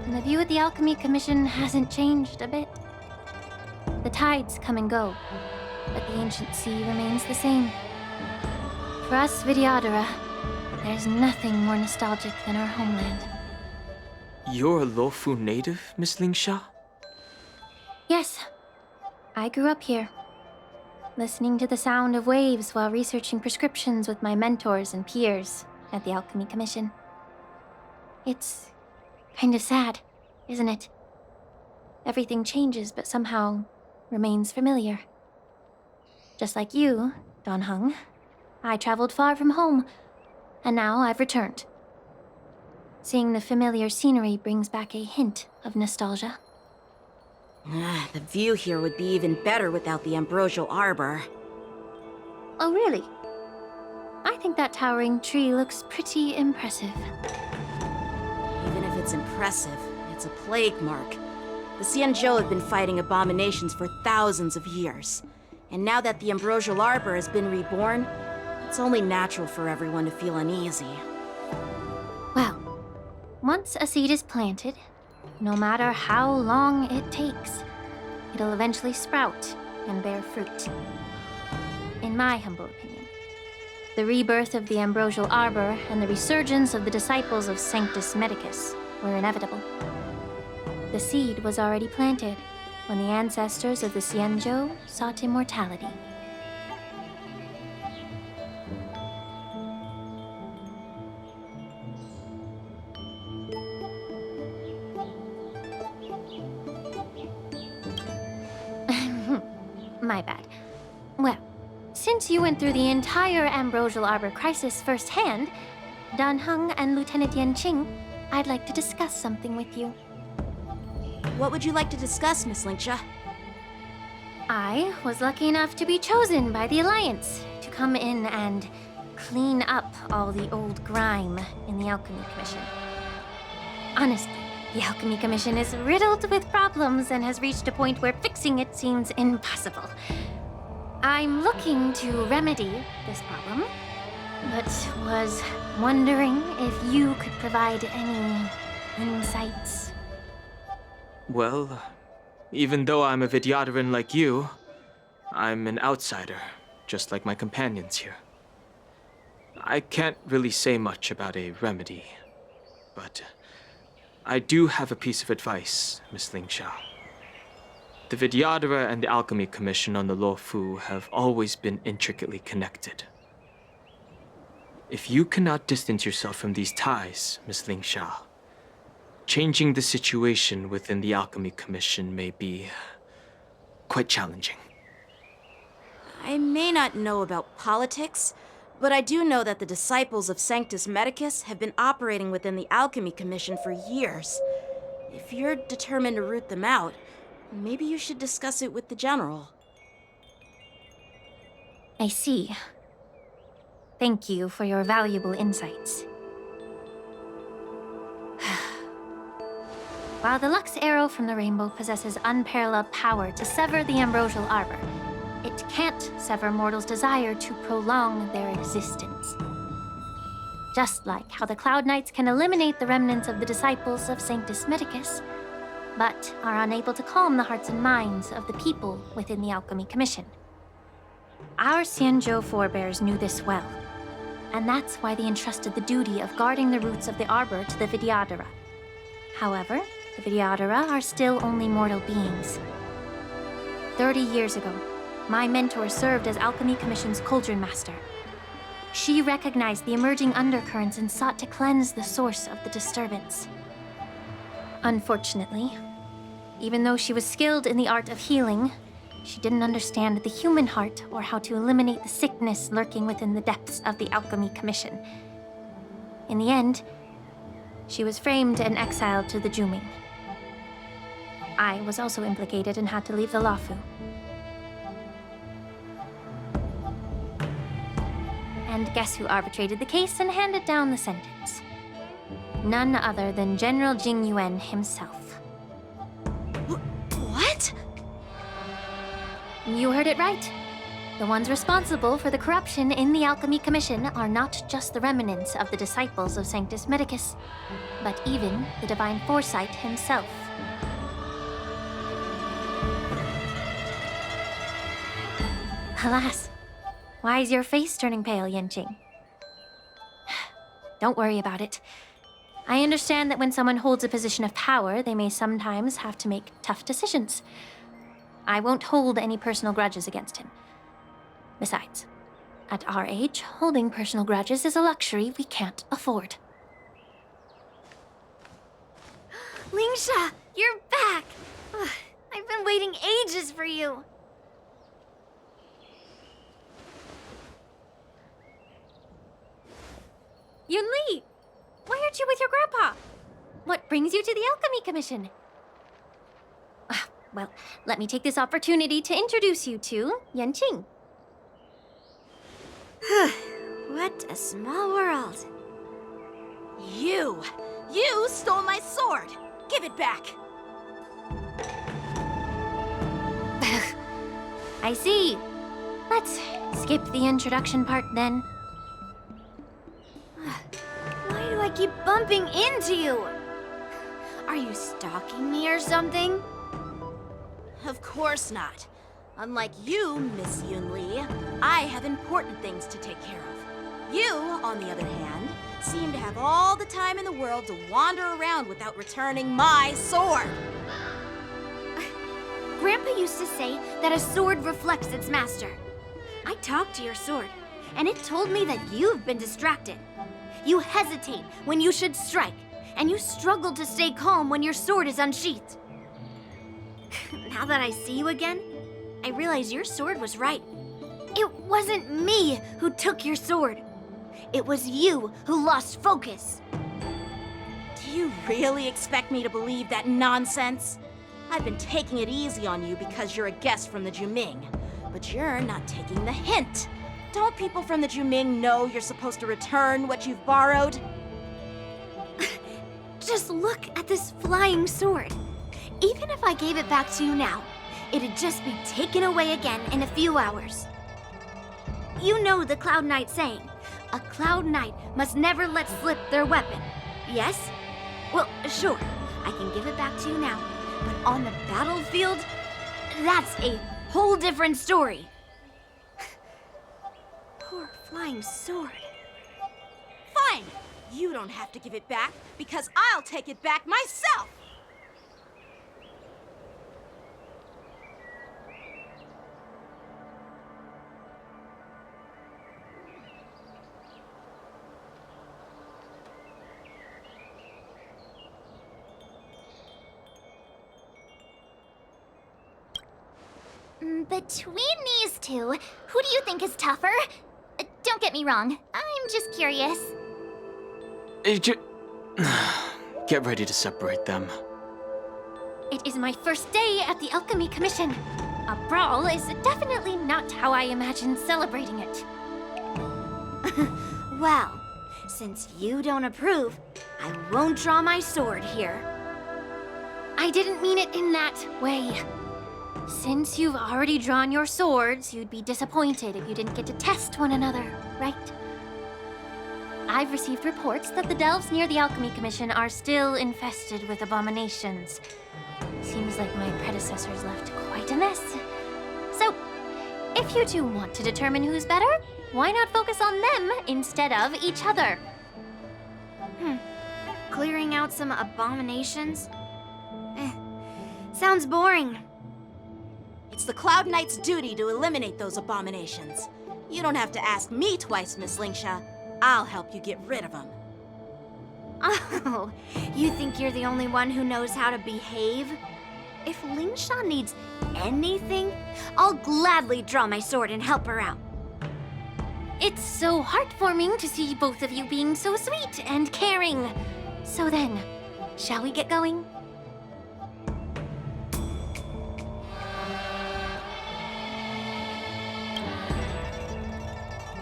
and the view of the Alchemy Commission hasn't changed a bit. The tides come and go, but the ancient sea remains the same. For us Vidyadhara, there's nothing more nostalgic than our homeland. You're a Luofu native, Miss Lingsha? Yes, I grew up here, listening to the sound of waves while researching prescriptions with my mentors and peers at the Alchemy Commission. It's kind of sad, isn't it? Everything changes, but somehow remains familiar. Just like you, Dan Heng, I traveled far from home, and now I've returned. Seeing the familiar scenery brings back a hint of nostalgia. The view here would be even better without the ambrosial arbor. Oh, really? I think that towering tree looks pretty impressive. Even if it's impressive, it's a plague mark. The Xianzhou have been fighting abominations for thousands of years. And now that the ambrosial arbor has been reborn, it's only natural for everyone to feel uneasy. Well, once a seed is planted, no matter how long it takes, it'll eventually sprout and bear fruit. In my humble opinion, the rebirth of the ambrosial arbor and the resurgence of the disciples of Sanctus Medicus were inevitable. The seed was already planted when the ancestors of the Xianzhou sought immortality. My bad. Well, since you went through the entire Ambrosial Arbor crisis firsthand, Dan Heng and Lieutenant Yanqing, I'd like to discuss something with you. What would you like to discuss, Miss Lingsha? I was lucky enough to be chosen by the Alliance to come in and clean up all the old grime in the Alchemy Commission. Honestly, the Alchemy Commission is riddled with problems and has reached a point where fixing it seems impossible. I'm looking to remedy this problem, but was wondering if you could provide any insights. Well, even though I'm a Vidyadharan like you, I'm an outsider, just like my companions here. I can't really say much about a remedy, but I do have a piece of advice, Miss Lingsha. The Vidyadhara and the Alchemy Commission on the Luofu have always been intricately connected. If you cannot distance yourself from these ties, Miss Lingsha, changing the situation within the Alchemy Commission may be quite challenging. I may not know about politics, but I do know that the disciples of Sanctus Medicus have been operating within the Alchemy Commission for years. If you're determined to root them out, maybe you should discuss it with the General. I see. Thank you for your valuable insights. While the Lux Arrow from the Rainbow possesses unparalleled power to sever the Ambrosial Arbor, it can't sever mortals' desire to prolong their existence. Just like how the Cloud Knights can eliminate the remnants of the disciples of Sanctus Medicus, but are unable to calm the hearts and minds of the people within the Alchemy Commission. Our Xianzhou forebears knew this well, and that's why they entrusted the duty of guarding the roots of the Arbor to the Vidyadhara. However, the Vidyadhara are still only mortal beings. 30 years ago, my mentor served as Alchemy Commission's Cauldron Master. She recognized the emerging undercurrents and sought to cleanse the source of the disturbance. Unfortunately, even though she was skilled in the art of healing, she didn't understand the human heart or how to eliminate the sickness lurking within the depths of the Alchemy Commission. In the end, she was framed and exiled to the Juming. I was also implicated and had to leave the Luofu. And guess who arbitrated the case and handed down the sentence? None other than General Jing Yuan himself. What? You heard it right. The ones responsible for the corruption in the Alchemy Commission are not just the remnants of the disciples of Sanctus Medicus, but even the Divine Foresight himself. Alas, why is your face turning pale, Yanqing? Don't worry about it. I understand that when someone holds a position of power, they may sometimes have to make tough decisions. I won't hold any personal grudges against him. Besides, at our age, holding personal grudges is a luxury we can't afford. Lingsha, you're back! Ugh, I've been waiting ages for you. Yunli! Why aren't you with your grandpa? What brings you to the Alchemy Commission? Well, let me take this opportunity to introduce you to Yanqing. What a small world. You stole my sword! Give it back! I see. Let's skip the introduction part then. Why do I keep bumping into you? Are you stalking me or something? Of course not. Unlike you, Miss Yunli, I have important things to take care of. You, on the other hand, seem to have all the time in the world to wander around without returning my sword. Grandpa used to say that a sword reflects its master. I talked to your sword, and it told me that you've been distracted. You hesitate when you should strike, and you struggle to stay calm when your sword is unsheathed. Now that I see you again, I realize your sword was right. It wasn't me who took your sword. It was you who lost focus. Do you really expect me to believe that nonsense? I've been taking it easy on you because you're a guest from the Juming, but you're not taking the hint. Don't people from the Juming know you're supposed to return what you've borrowed? Just look at this flying sword. Even if I gave it back to you now, it'd just be taken away again in a few hours. You know the Cloud Knight saying, a Cloud Knight must never let slip their weapon. Yes? Well, sure, I can give it back to you now, but on the battlefield, that's a whole different story. Poor flying sword. Fine! You don't have to give it back, because I'll take it back myself! Between these two, who do you think is tougher? Don't get me wrong, I'm just curious. Get ready to separate them. It is my first day at the Alchemy Commission. A brawl is definitely not how I imagined celebrating it. Well, since you don't approve, I won't draw my sword here. I didn't mean it in that way. Since you've already drawn your swords, you'd be disappointed if you didn't get to test one another, right? I've received reports that the delves near the Alchemy Commission are still infested with abominations. Seems like my predecessors left quite a mess. So, if you two want to determine who's better, why not focus on them instead of each other? Clearing out some abominations? Sounds boring. It's the Cloud Knight's duty to eliminate those abominations. You don't have to ask me twice, Miss Lingsha. I'll help you get rid of them. Oh, you think you're the only one who knows how to behave? If Lingsha needs anything, I'll gladly draw my sword and help her out. It's so heartwarming to see both of you being so sweet and caring. So then, shall we get going?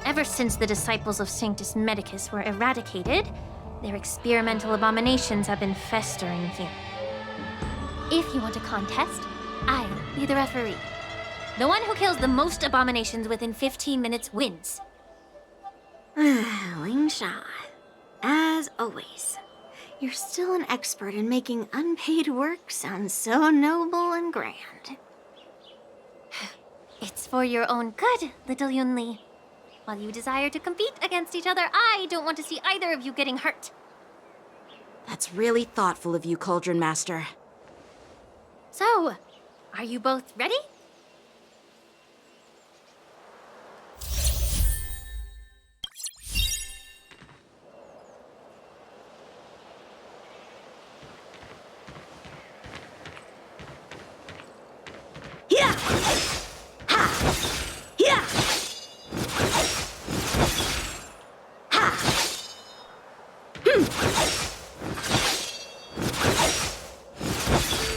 Ever since the disciples of Sanctus Medicus were eradicated, their experimental abominations have been festering here. If you want a contest, I'll be the referee. The one who kills the most abominations within 15 minutes wins. Lingsha, as always, you're still an expert in making unpaid work sound so noble and grand. It's for your own good, little Yunli. While you desire to compete against each other, I don't want to see either of you getting hurt. That's really thoughtful of you, Cauldron Master. So, are you both ready? Yeah! Ha! Yeah! Ha! Hmm!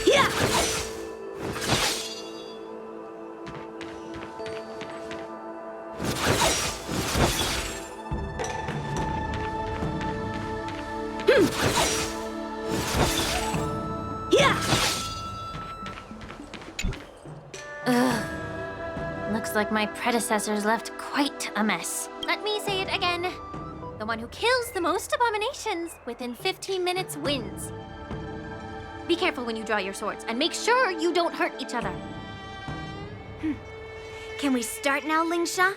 Yeah! Hmm! Yeah! Ugh. Looks like my predecessors left quite a mess. Let me say it again. The one who kills the most abominations within 15 minutes wins. Be careful when you draw your swords, and make sure you don't hurt each other. Can we start now, Lingsha?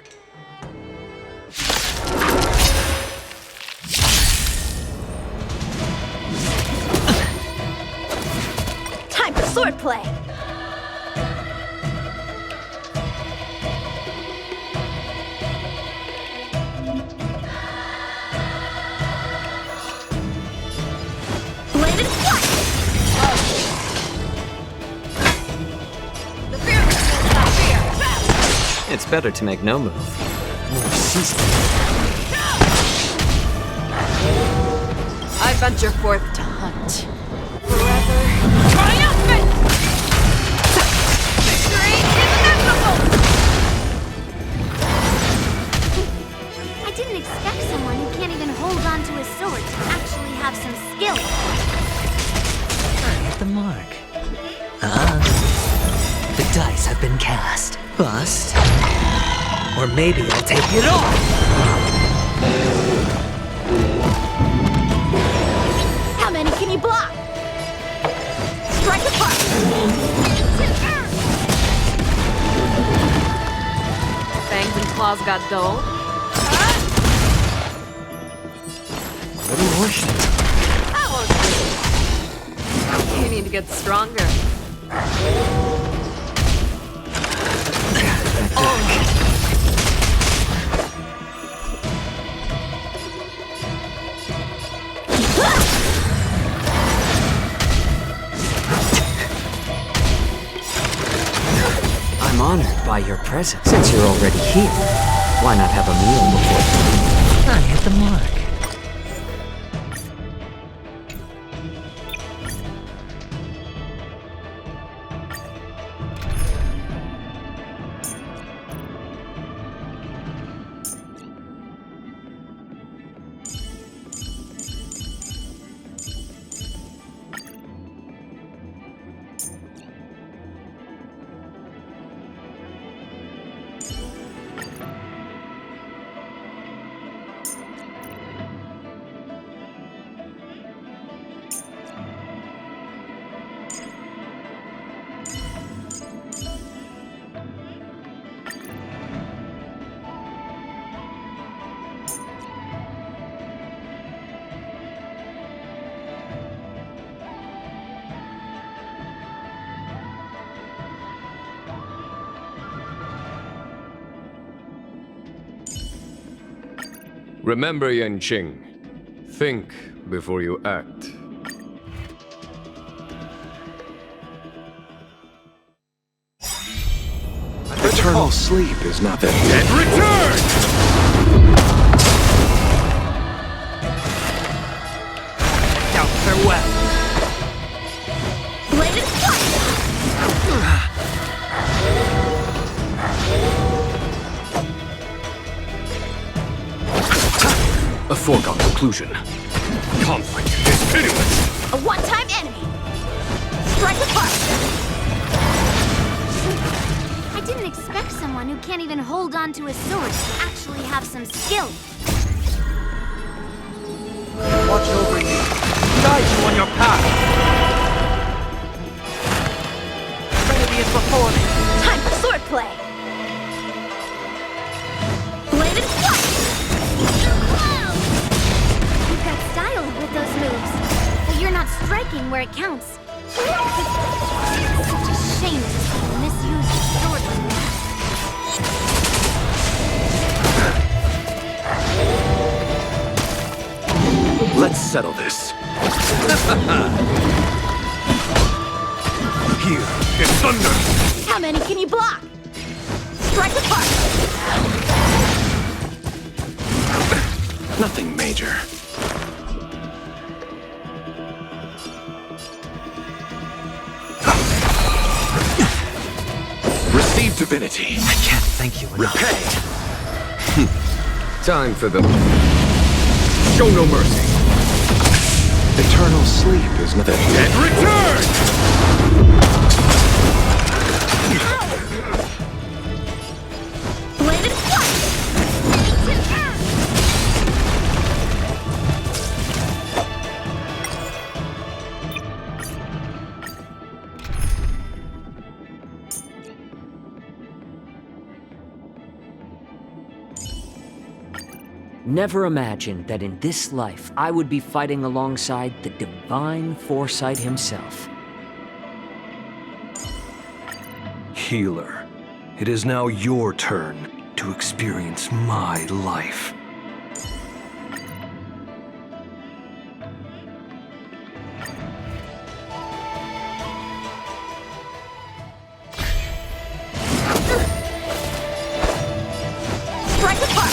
Time for swordplay! Bladed flight! The fear is not fear! It's better to make no move. More seasoned. I venture forth to hunt. Forever triumphant! Victory inevitable! I didn't expect someone who can't even hold on to his sword to actually have some skill. I hit the mark. The dice have been cast. Bust. Or maybe I'll take it off! How many can you block? Strike apart! Fangs and claws got dull. Little worship. That won't do. You need to get stronger. I'm honored by your presence. Since you're already here, why not have a meal before? I hit the mark. Remember, Yanqing. Think before you act. Eternal sleep is not that dead. Return! Now farewell. Bladed flight! A foregone conclusion. Conflict is pitiless. A one-time enemy! Strike apart! I didn't expect someone who can't even hold on to a sword to actually have some skill. Watch over you. Guide you on your path. Trinity is before me. Time for swordplay! Bladed flush! You've got style with those moves, but you're not striking where it counts. It's such a shame to see you misuse your sword like that. Let's settle this. Here is thunder. How many can you block? Strike apart! Nothing major. Receive divinity. I can't thank you enough. Repay. Time for the... Show no mercy. Eternal sleep is nothing. And return! Bladed flush! Never imagined that in this life I would be fighting alongside the divine foresight himself. Healer, it is now your turn to experience my life. Strike apart!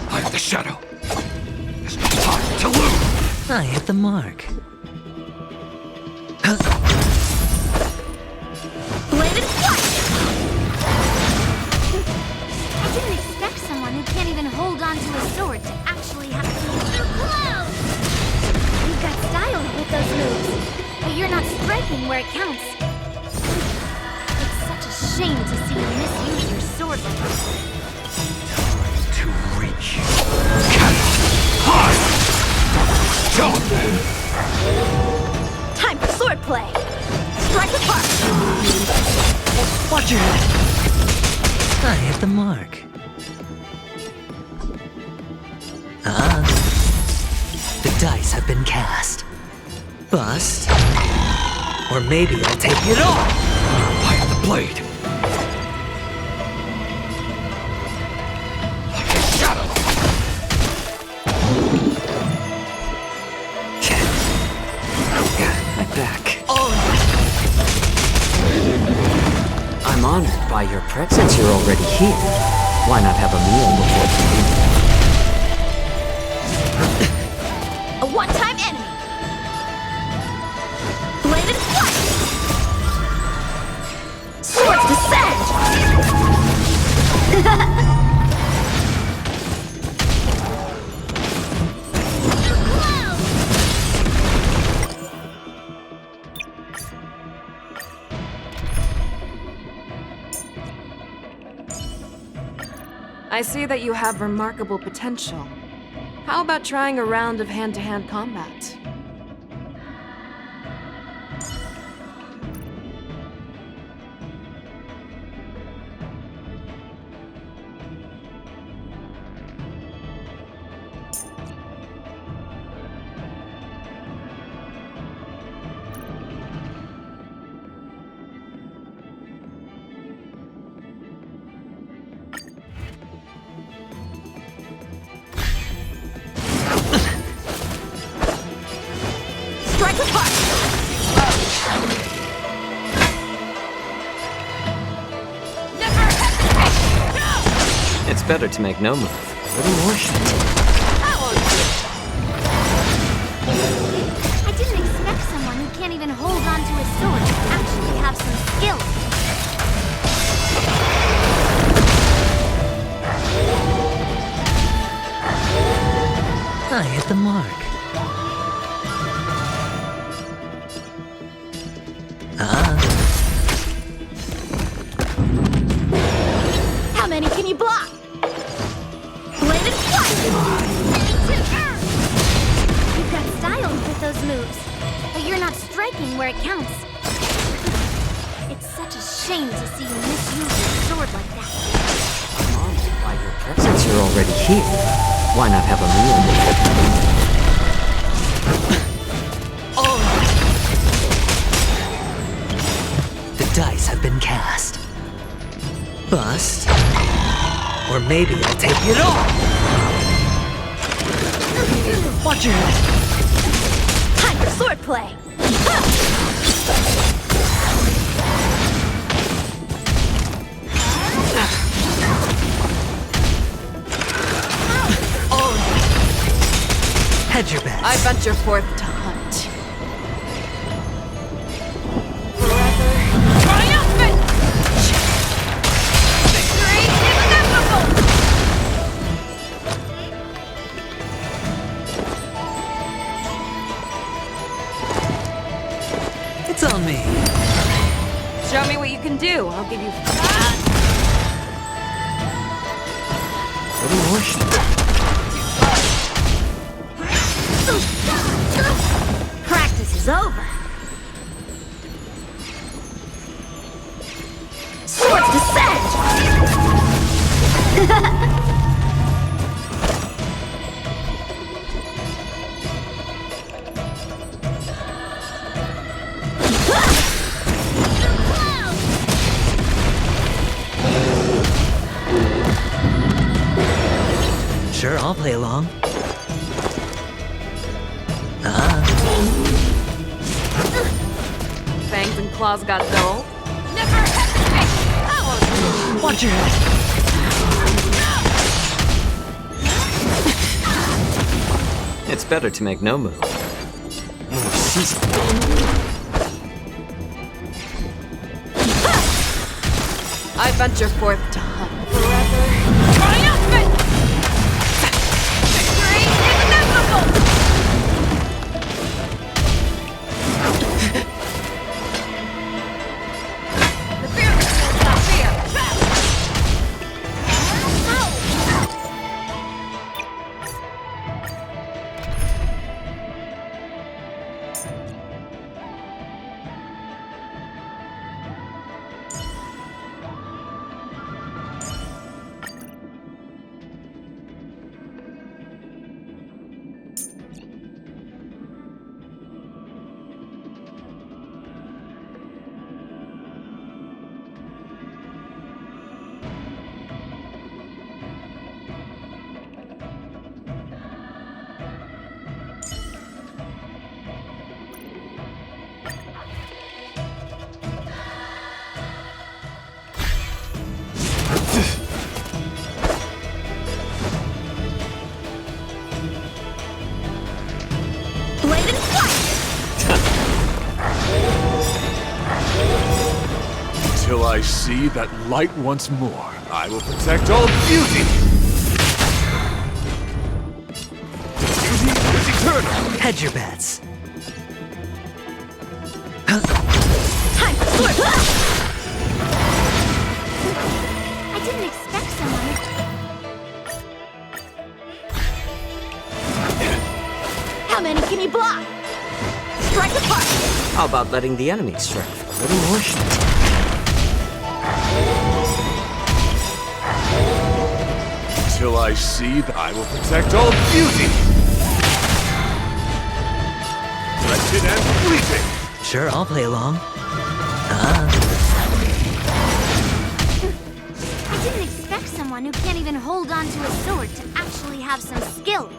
I have the shadow. There's no time to lose. I hit the mark. Bladed flush! I didn't expect someone who can't even hold on to a sword to actually have You've got style with those moves, but you're not striking where it counts. It's such a shame to see you misuse your sword like that. To reach. High! Jump! Time for swordplay! Strike apart! Watch your head. I hit the mark. The dice have been cast. Bust. Or maybe I'll take it all. I have the blade. Like a shadow. My back. Oh. I'm honored by your presence. You're already here. Why not have a meal before you leave? A one-time enemy! Bladed flush! Swords descend! I see that you have remarkable potential. How about trying a round of hand-to-hand combat? Strike apart! It's better to make no move. A little more shit. I didn't expect someone who can't even hold on to a sword to actually have some skill. I hit the mark. those moves, but you're not striking where it counts. It's such a shame to see you misuse your sword like that. I'm honored by your presence. Since you're already here, why not have a meal with The dice have been cast. Bust. Or maybe I'll take it all! Watch your head! Time for swordplay! Hedge your bets. I venture forth to hunt. Forever triumphant! Victory inevitable! It's on me. Show me what you can do. I'll give you Little more heat. Practice is over. Swords descend! Sure, I'll play along. fangs and claws got dull. Never hesitate! Watch your head! It's better to make no move. More seasoned. I venture forth to hunt forever. Triumphant! Victory inevitable! The fearless will not fear. Till I see that light once more, I will protect all beauty! Beauty is eternal! Hedge your bets. Time for sword! I didn't expect someone. How many can you block? Strike apart! How about letting the enemy strike for a little more heat? Till I see that I will protect all beauty! Wretched and fleeting! Sure, I'll play along. I didn't expect someone who can't even hold on to a sword to actually have some skill.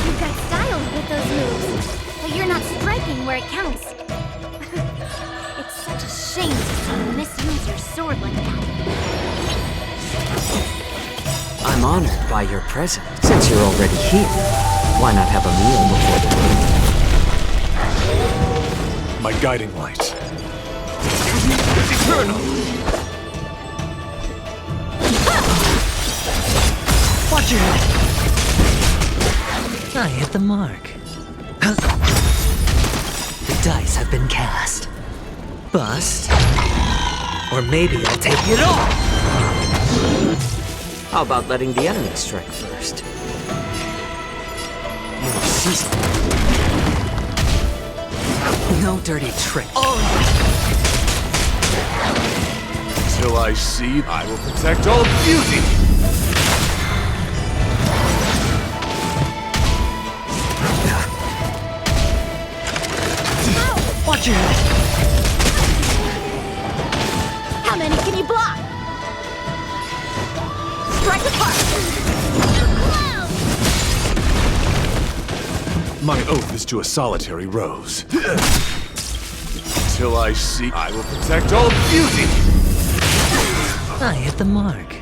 You've got style with those moves, but you're not striking where it counts. It's such a shame to see you misuse your sword like that. I'm honored by your presence. Since you're already here, why not have a meal before the My guiding light. Beauty is eternal! Watch your head! I hit the mark. The dice have been cast. Bust. Or maybe I'll take it all! How about letting the enemy strike first? More seasoned. No dirty trick. Till I see, I will protect all beauty! Watch your head! How many can you block? Strike apart! My oath is to a solitary rose. Till I see, I will protect all beauty! I hit the mark.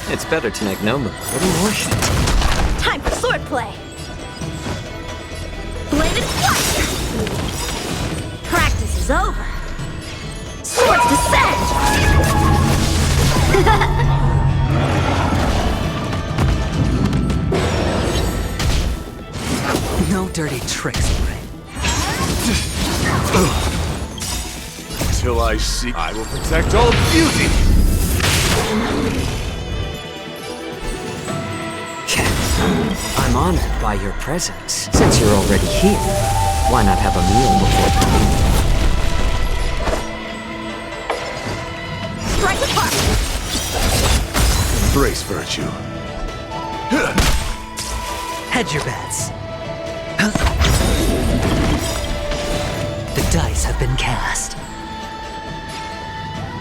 It's better to make no move. A little more shit. Time for swordplay! Bladed flush! Practice is over! Swords descend! No dirty tricks, alright? Till I see, I will protect all beauty! I'm honored by your presence. Since you're already here, why not have a meal before coming? Strike apart! Embrace virtue. Hedge your bets. The dice have been cast.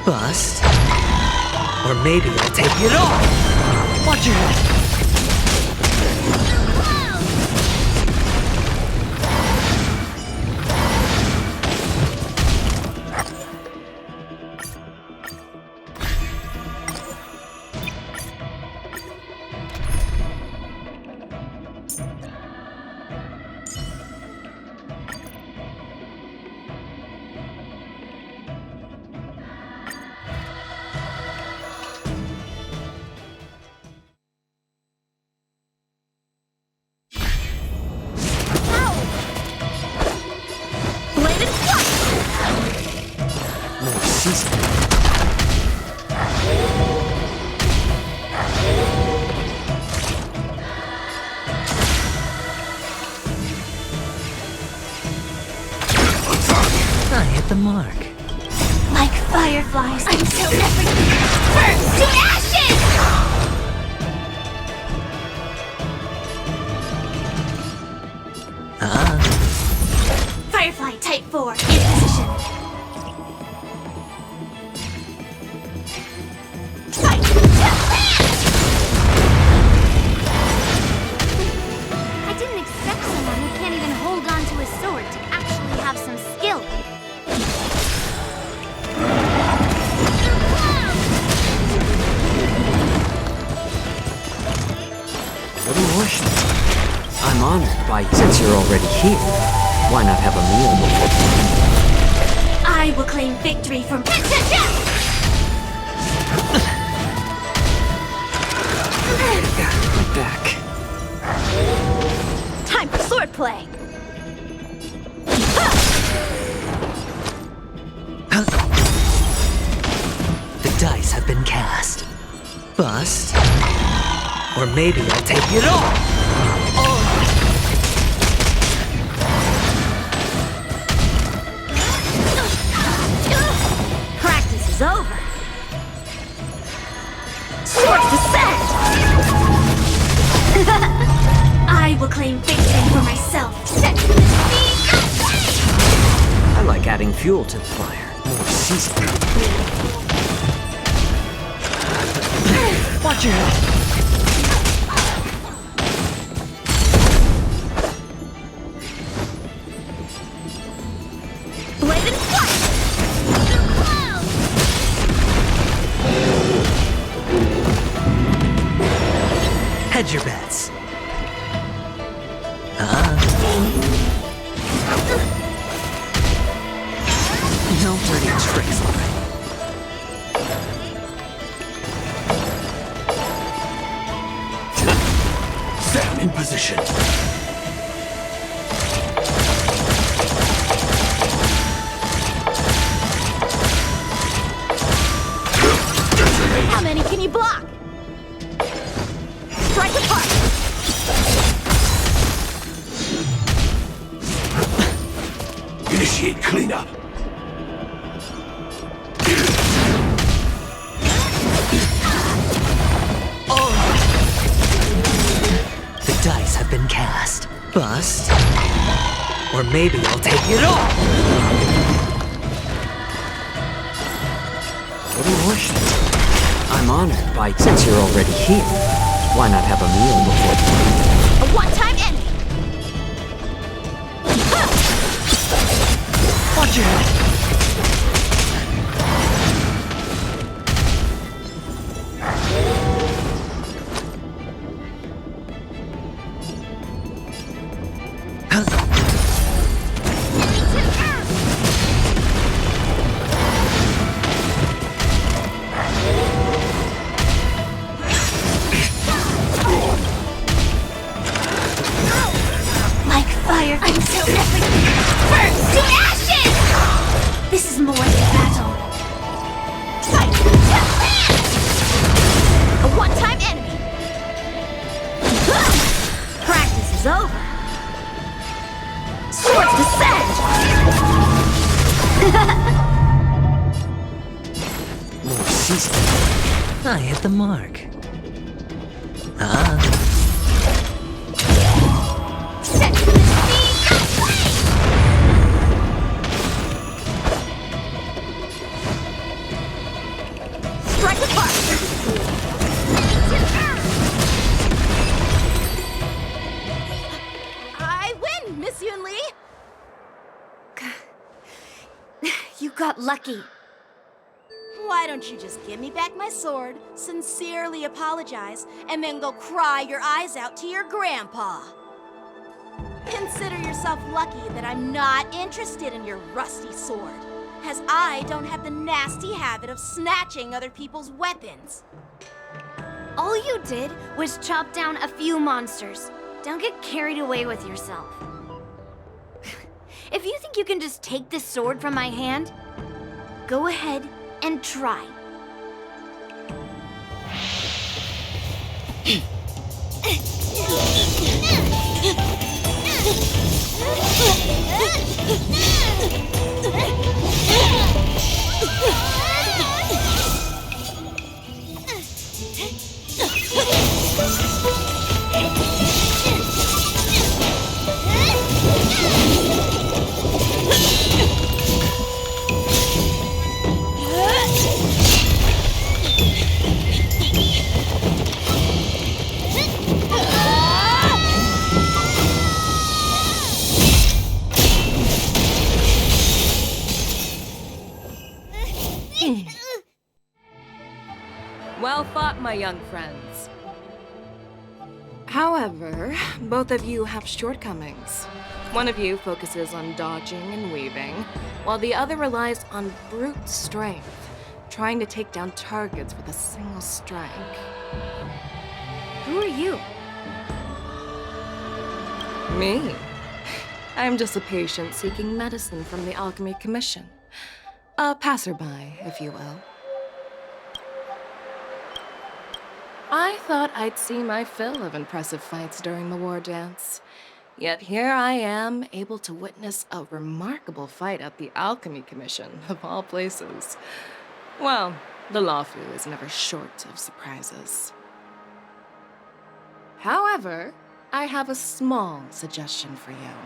Bust. Or maybe I'll take it all. Watch your head. I hit the mark. Like fireflies until everything burns to ashes! Firefly Type 4 in position. I didn't expect someone who can't even hold on to his sword to actually have some skill. Little worship. I'm honored by you. Since you're already here, why not have a meal before coming? I will claim victory from My back. Time for swordplay! The dice have been cast. Bust. Or maybe I'll take it all. Practice is over! Swords descend! I will claim victory for myself. Set the sea! I like adding fuel to the fire. More seasoning. Watch your head. Bladed flush! Hedge your bets. No dirty tricks, alright? Sammy! position. How many can you block? Strike apart! Initiate cleanup. The dice have been cast. Bust. Or maybe I'll take it all! What do you worship? I'm honored by, since you're already here, why not have a meal before? A one-time enemy! Watch your head! Like fire until everything burns to ashes! This is more than a battle. Fight! A one-time enemy! Practice is over! Swords descend! More seasoning. I hit the mark. Set for the speed of flame! Strike apart! I win, Miss Yunli! You got lucky. Why don't you just give me back my sword, sincerely apologize, and then go cry your eyes out to your grandpa? Consider yourself lucky that I'm not interested in your rusty sword, as I don't have the nasty habit of snatching other people's weapons. All you did was chop down a few monsters. Don't get carried away with yourself. If you think you can just take this sword from my hand, go ahead and try. Well fought, my young friends. However, both of you have shortcomings. One of you focuses on dodging and weaving, while the other relies on brute strength, trying to take down targets with a single strike. Who are you? Me? I'm just a patient seeking medicine from the Alchemy Commission. A passerby, if you will. I thought I'd see my fill of impressive fights during the war dance. Yet here I am, able to witness a remarkable fight at the Alchemy Commission, of all places. Well, the Lawfu is never short of surprises. However, I have a small suggestion for you.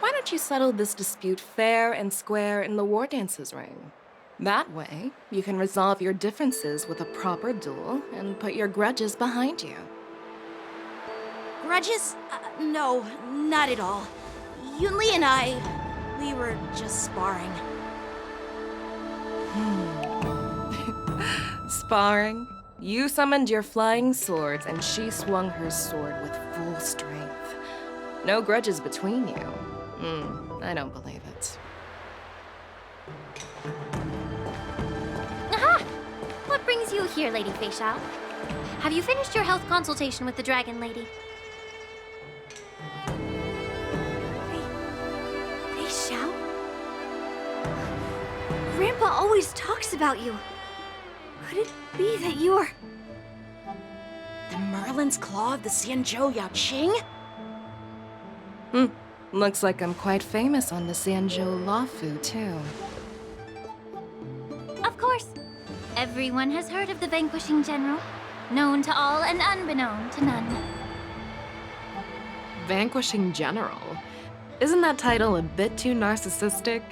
Why don't you settle this dispute fair and square in the war dance's ring? That way, you can resolve your differences with a proper duel and put your grudges behind you. Grudges? No, not at all. Yunli and I, we were just sparring. Sparring? You summoned your flying swords and she swung her sword with full strength. No grudges between you. I don't believe it. Aha! What brings you here, Lady Fei Shao? Have you finished your health consultation with the Dragon Lady? Fei Xiao? Grandpa always talks about you. Could it be that you're... The Merlin's Claw of the Xianzhou Yaoqing? Looks like I'm quite famous on the Xianzhou Luofu, too. Of course. Everyone has heard of the Vanquishing General. Known to all and unbeknown to none. Vanquishing General? Isn't that title a bit too narcissistic?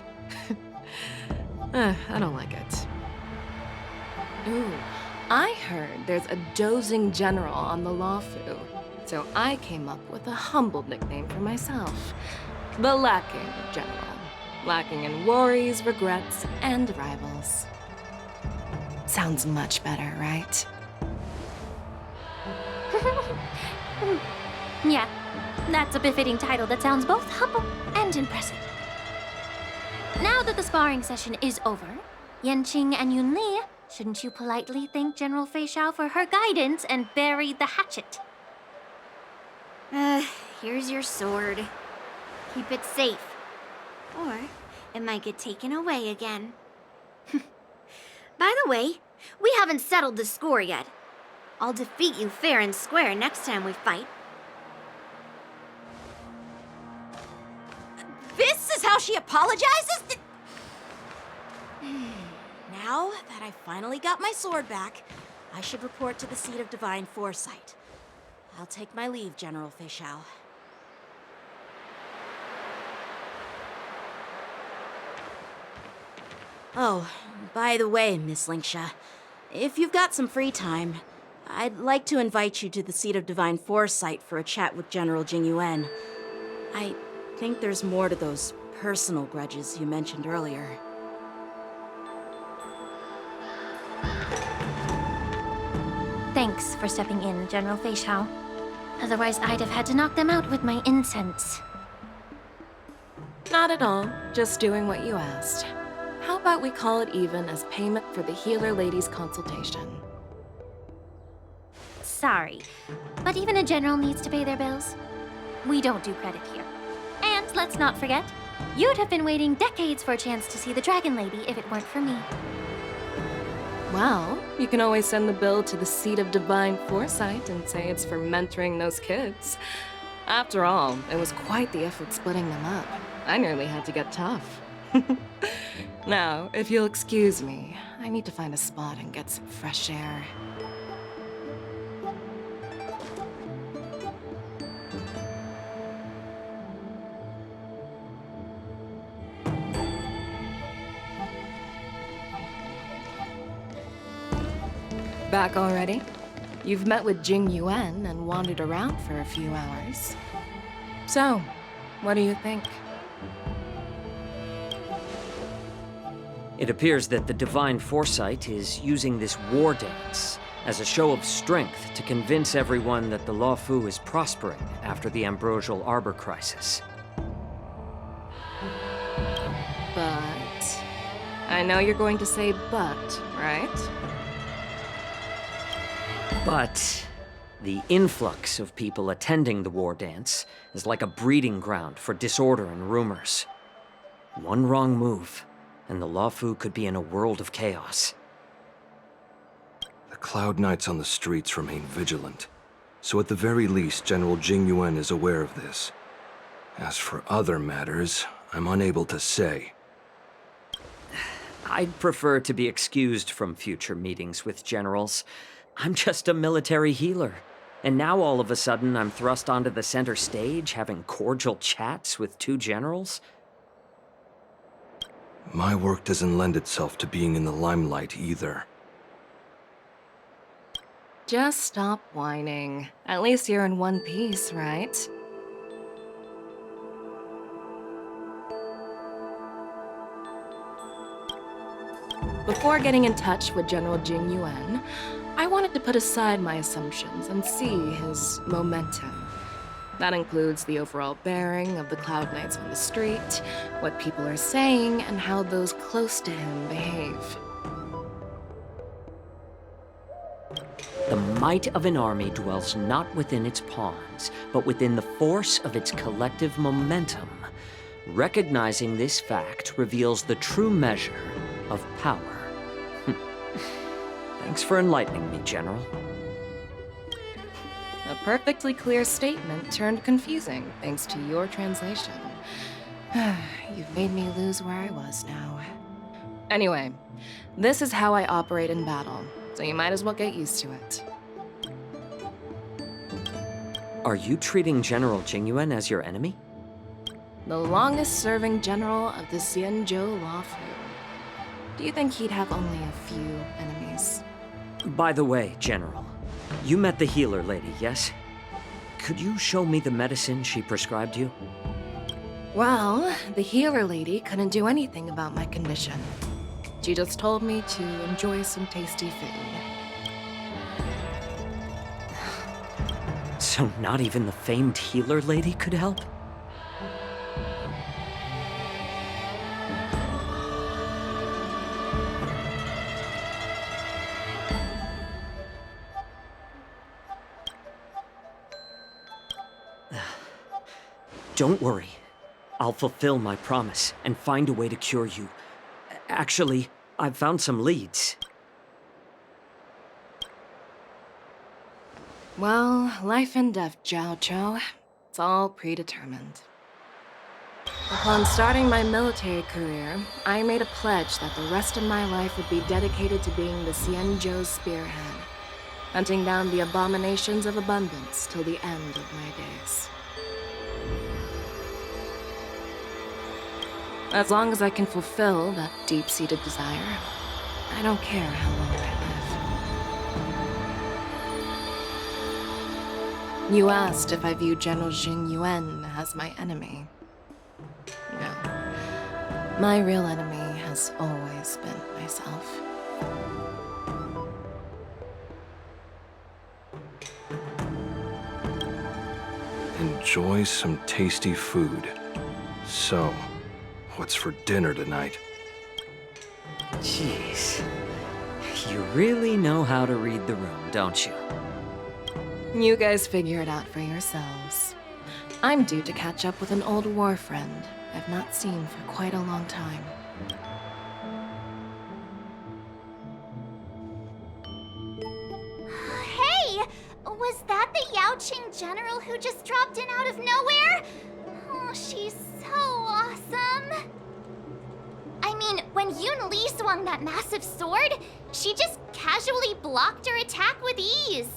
I don't like it. Ooh, I heard there's a dozing general on the Luofu, so I came up with a humble nickname for myself. The Lacking General. Lacking in worries, regrets, and rivals. Sounds much better, right? Yeah, that's a befitting title that sounds both humble and impressive. Now that the sparring session is over, Yanqing and Yunli, shouldn't you politely thank General Fei Xiao for her guidance and bury the hatchet? Here's your sword. Keep it safe. Or it might get taken away again. By the way, we haven't settled the score yet. I'll defeat you fair and square next time we fight. This is how she apologizes? Now that I finally got my sword back, I should report to the seat of divine foresight. I'll take my leave, General Fei Xiao. Oh, by the way, Miss Linksha, if you've got some free time, I'd like to invite you to the seat of divine foresight for a chat with General Jingyuan. I think there's more to those personal grudges you mentioned earlier. Thanks for stepping in, General Fei Xiao. Otherwise, I'd have had to knock them out with my incense. Not at all. Just doing what you asked. How about we call it even as payment for the healer lady's consultation? Sorry, but even a general needs to pay their bills. We don't do credit here. And let's not forget, you'd have been waiting decades for a chance to see the Dragon Lady if it weren't for me. Well, you can always send the bill to the seat of divine foresight and say it's for mentoring those kids. After all, it was quite the effort splitting them up. I nearly had to get tough. Now, if you'll excuse me, I need to find a spot and get some fresh air. Back already? You've met with Jingyuan and wandered around for a few hours. So, what do you think? It appears that the Divine Foresight is using this war dance as a show of strength to convince everyone that the Luofu is prospering after the Ambrosial Arbor crisis. But... I know you're going to say but, right? But the influx of people attending the war dance is like a breeding ground for disorder and rumors. One wrong move, and the Luofu could be in a world of chaos. The Cloud Knights on the streets remain vigilant, so at the very least, General Jingyuan is aware of this. As for other matters, I'm unable to say. I'd prefer to be excused from future meetings with generals. I'm just a military healer. And now all of a sudden I'm thrust onto the center stage having cordial chats with two generals? My work doesn't lend itself to being in the limelight either. Just stop whining. At least you're in one piece, right? Before getting in touch with General Jingyuan, I wanted to put aside my assumptions and see his momentum. That includes the overall bearing of the Cloud Knights on the street, what people are saying, and how those close to him behave. The might of an army dwells not within its pawns, but within the force of its collective momentum. Recognizing this fact reveals the true measure of power. Thanks for enlightening me, General. A perfectly clear statement turned confusing thanks to your translation. You've made me lose where I was now. Anyway, this is how I operate in battle, so you might as well get used to it. Are you treating General Jingyuan as your enemy? The longest-serving general of the Xianzhou Lawfu. Do you think he'd have only a few enemies? By the way, General, you met the healer lady, yes? Could you show me the medicine she prescribed you? Well, the healer lady couldn't do anything about my condition. She just told me to enjoy some tasty food. So not even the famed healer lady could help? Don't worry. I'll fulfill my promise and find a way to cure you. Actually, I've found some leads. Well, life and death, Zhao Chou. It's all predetermined. Upon starting my military career, I made a pledge that the rest of my life would be dedicated to being the Xianzhou spearhead, hunting down the abominations of abundance till the end of my days. As long as I can fulfill that deep-seated desire, I don't care how long I live. You asked if I view General Jingyuan as my enemy. No. My real enemy has always been myself. Enjoy some tasty food. So, what's for dinner tonight? Jeez. You really know how to read the room, don't you? You guys figure it out for yourselves. I'm due to catch up with an old war friend I've not seen for quite a long time. Hey! Was that the Yaoqing general who just dropped in out of nowhere? Oh, she's so awesome! I mean, when Yun Li swung that massive sword, she just casually blocked her attack with ease.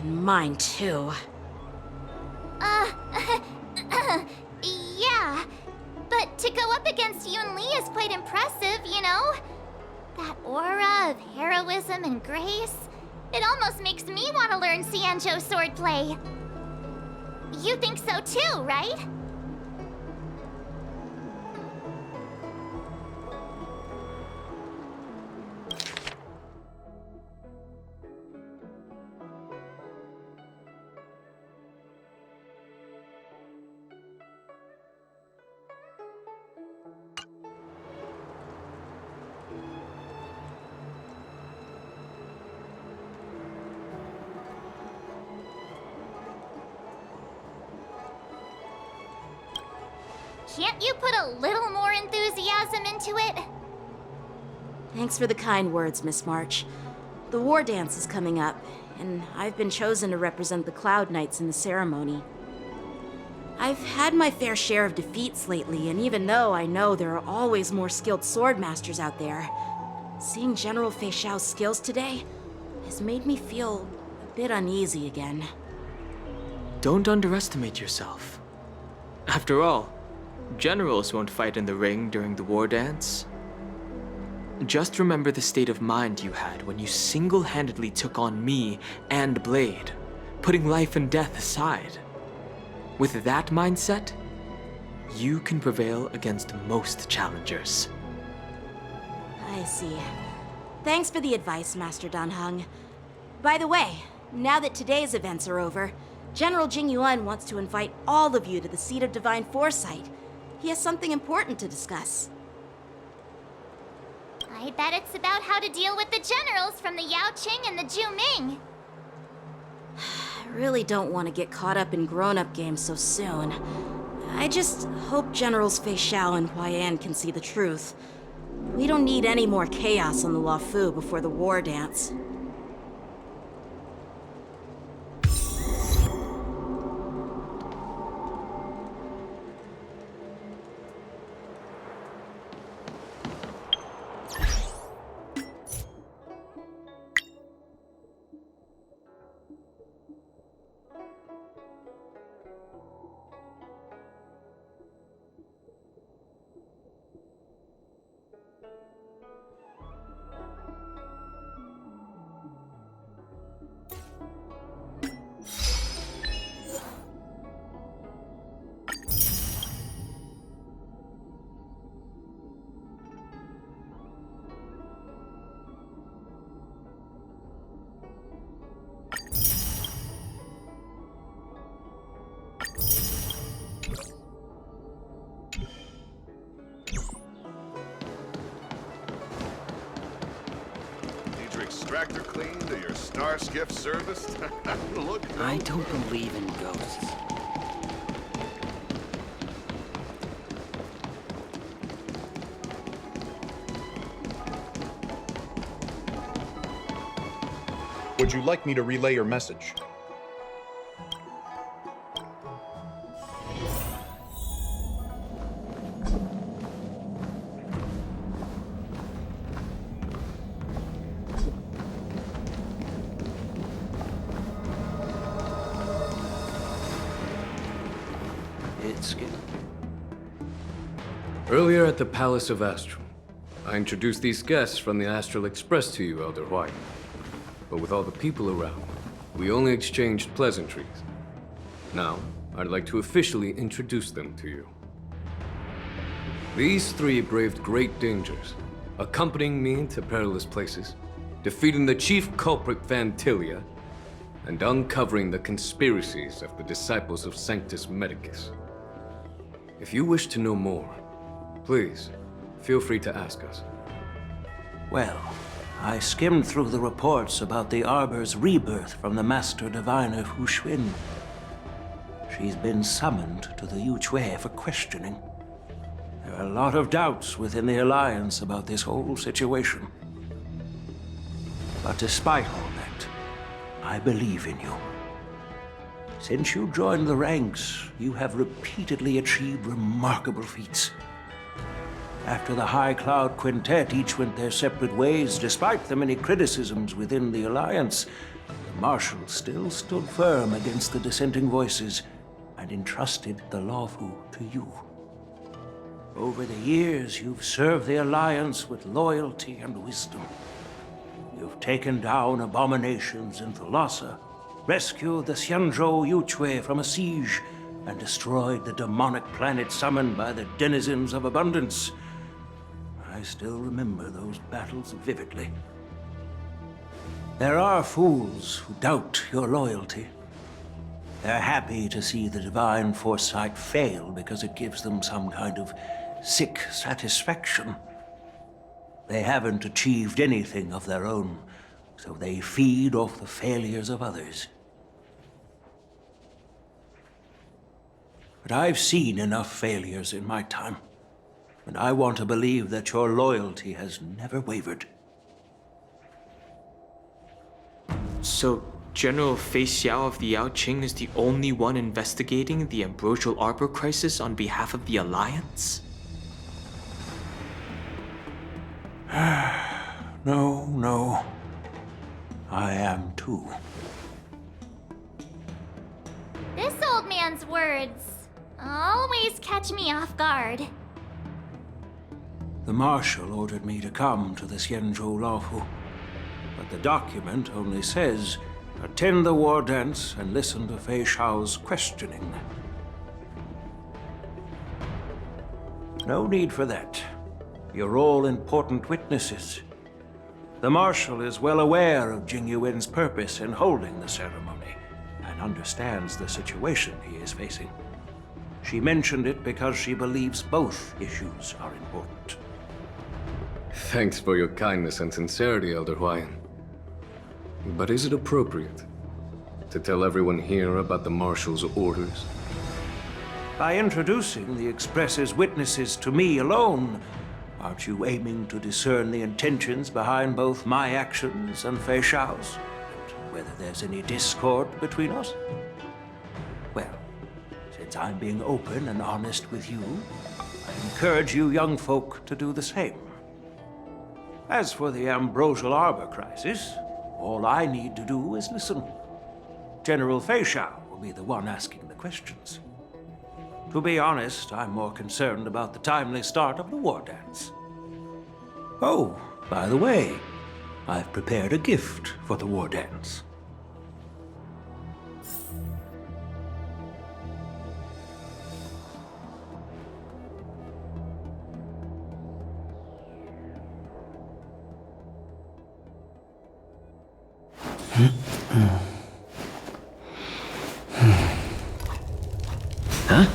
Mine too. Yeah. But to go up against Yun Li is quite impressive, you know? That aura of heroism and grace, it almost makes me want to learn Xianzhou swordplay. You think so too, right? Can't you put a little more enthusiasm into it? Thanks for the kind words, Miss March. The war dance is coming up, and I've been chosen to represent the Cloud Knights in the ceremony. I've had my fair share of defeats lately, and even though I know there are always more skilled swordmasters out there, seeing General Fei Xiao's skills today has made me feel a bit uneasy again. Don't underestimate yourself. After all, generals won't fight in the ring during the war dance. Just remember the state of mind you had when you single-handedly took on me and Blade, putting life and death aside. With that mindset, you can prevail against most challengers. I see. Thanks for the advice, Master Dan Heng. By the way, now that today's events are over, General Jingyuan wants to invite all of you to the Seat of Divine Foresight. He has something important to discuss. I I bet it's about how to deal with the generals from the Yaoqing and the Juming. I really don't want to get caught up in grown-up games so soon. I just hope Generals Fei Xiao and Huaiyan can see the truth. We don't need any more chaos on the Luofu before the war dance. Extractor cleaned or your star skiff serviced? Look, I don't believe in ghosts. Would you like me to relay your message? Earlier at the Palace of Astral, I introduced these guests from the Astral Express to you, Elder White. But with all the people around, we only exchanged pleasantries. Now, I'd like to officially introduce them to you. These three braved great dangers, accompanying me to perilous places, defeating the chief culprit Vantilia, and uncovering the conspiracies of the disciples of Sanctus Medicus. If you wish to know more, please, feel free to ask us. Well, I skimmed through the reports about the Arbor's rebirth from the Master Diviner Hu Xuan. She's been summoned to the Yuchui for questioning. There are a lot of doubts within the Alliance about this whole situation. But despite all that, I believe in you. Since you joined the ranks, you have repeatedly achieved remarkable feats. After the High Cloud Quintet each went their separate ways, despite the many criticisms within the Alliance, the Marshal still stood firm against the dissenting voices and entrusted the Luofu to you. Over the years, you've served the Alliance with loyalty and wisdom. You've taken down abominations in Thalassa, rescued the Xianzhou Yuchui from a siege, and destroyed the demonic planet summoned by the denizens of abundance. I still remember those battles vividly. There are fools who doubt your loyalty. They're happy to see the divine foresight fail because it gives them some kind of sick satisfaction. They haven't achieved anything of their own, so they feed off the failures of others. But I've seen enough failures in my time, and I want to believe that your loyalty has never wavered. So, General Fei Xiao of the Yaoqing is the only one investigating the Ambrosial Arbor crisis on behalf of the Alliance? No. I am too. This old man's words always catch me off guard. The Marshal ordered me to come to the Xianzhou Luofu, but the document only says, attend the war dance and listen to Fei Xiao's questioning. No need for that. You're all important witnesses. The Marshal is well aware of Jing Yuan's purpose in holding the ceremony and understands the situation he is facing. She mentioned it because she believes both issues are important. Thanks for your kindness and sincerity, Elder Huayan. But is it appropriate to tell everyone here about the Marshal's orders? By introducing the Express's witnesses to me alone, aren't you aiming to discern the intentions behind both my actions and Fei Xiao's? And whether there's any discord between us? Well, since I'm being open and honest with you, I encourage you young folk to do the same. As for the Ambrosial Arbor crisis, all I need to do is listen. General Fei Xiao will be the one asking the questions. To be honest, I'm more concerned about the timely start of the war dance. Oh, by the way, I've prepared a gift for the war dance. Huh?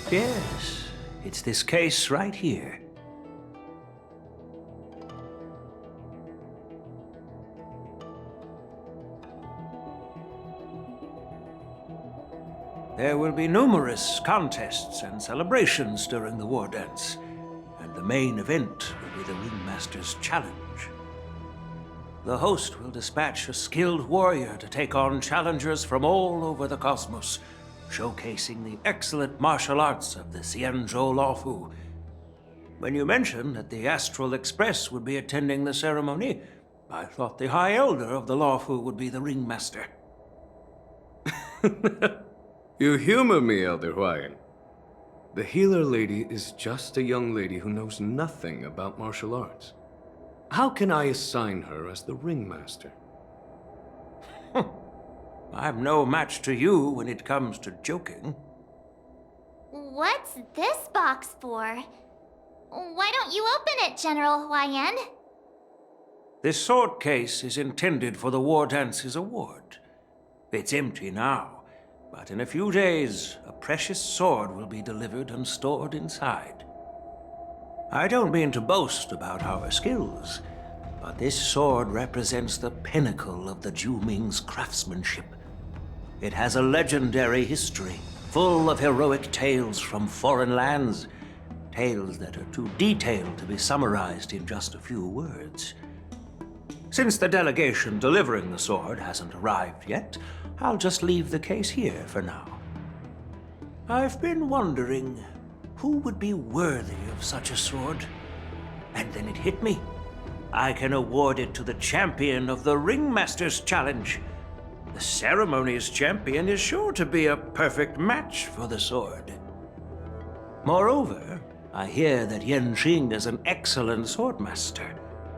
Yes, it's this case right here. There will be numerous contests and celebrations during the war dance, and the main event will be the Ringmaster's Challenge. The host will dispatch a skilled warrior to take on challengers from all over the cosmos, showcasing the excellent martial arts of the Xianzhou Lawfu. When you mentioned that the Astral Express would be attending the ceremony, I thought the High Elder of the Lawfu would be the Ringmaster. You humor me, Elder Huayan. The healer lady is just a young lady who knows nothing about martial arts. How can I assign her as the Ringmaster? I'm no match to you when it comes to joking. What's this box for? Why don't you open it, General Huayan? This sword case is intended for the War Dance's award. It's empty now, but in a few days, a precious sword will be delivered and stored inside. I don't mean to boast about our skills, but this sword represents the pinnacle of the Zhuming's craftsmanship. It has a legendary history, full of heroic tales from foreign lands, tales that are too detailed to be summarized in just a few words. Since the delegation delivering the sword hasn't arrived yet, I'll just leave the case here for now. I've been wondering who would be worthy of such a sword. And then it hit me. I can award it to the champion of the Ringmaster's Challenge. The ceremony's champion is sure to be a perfect match for the sword. Moreover, I hear that Yanqing is an excellent swordmaster,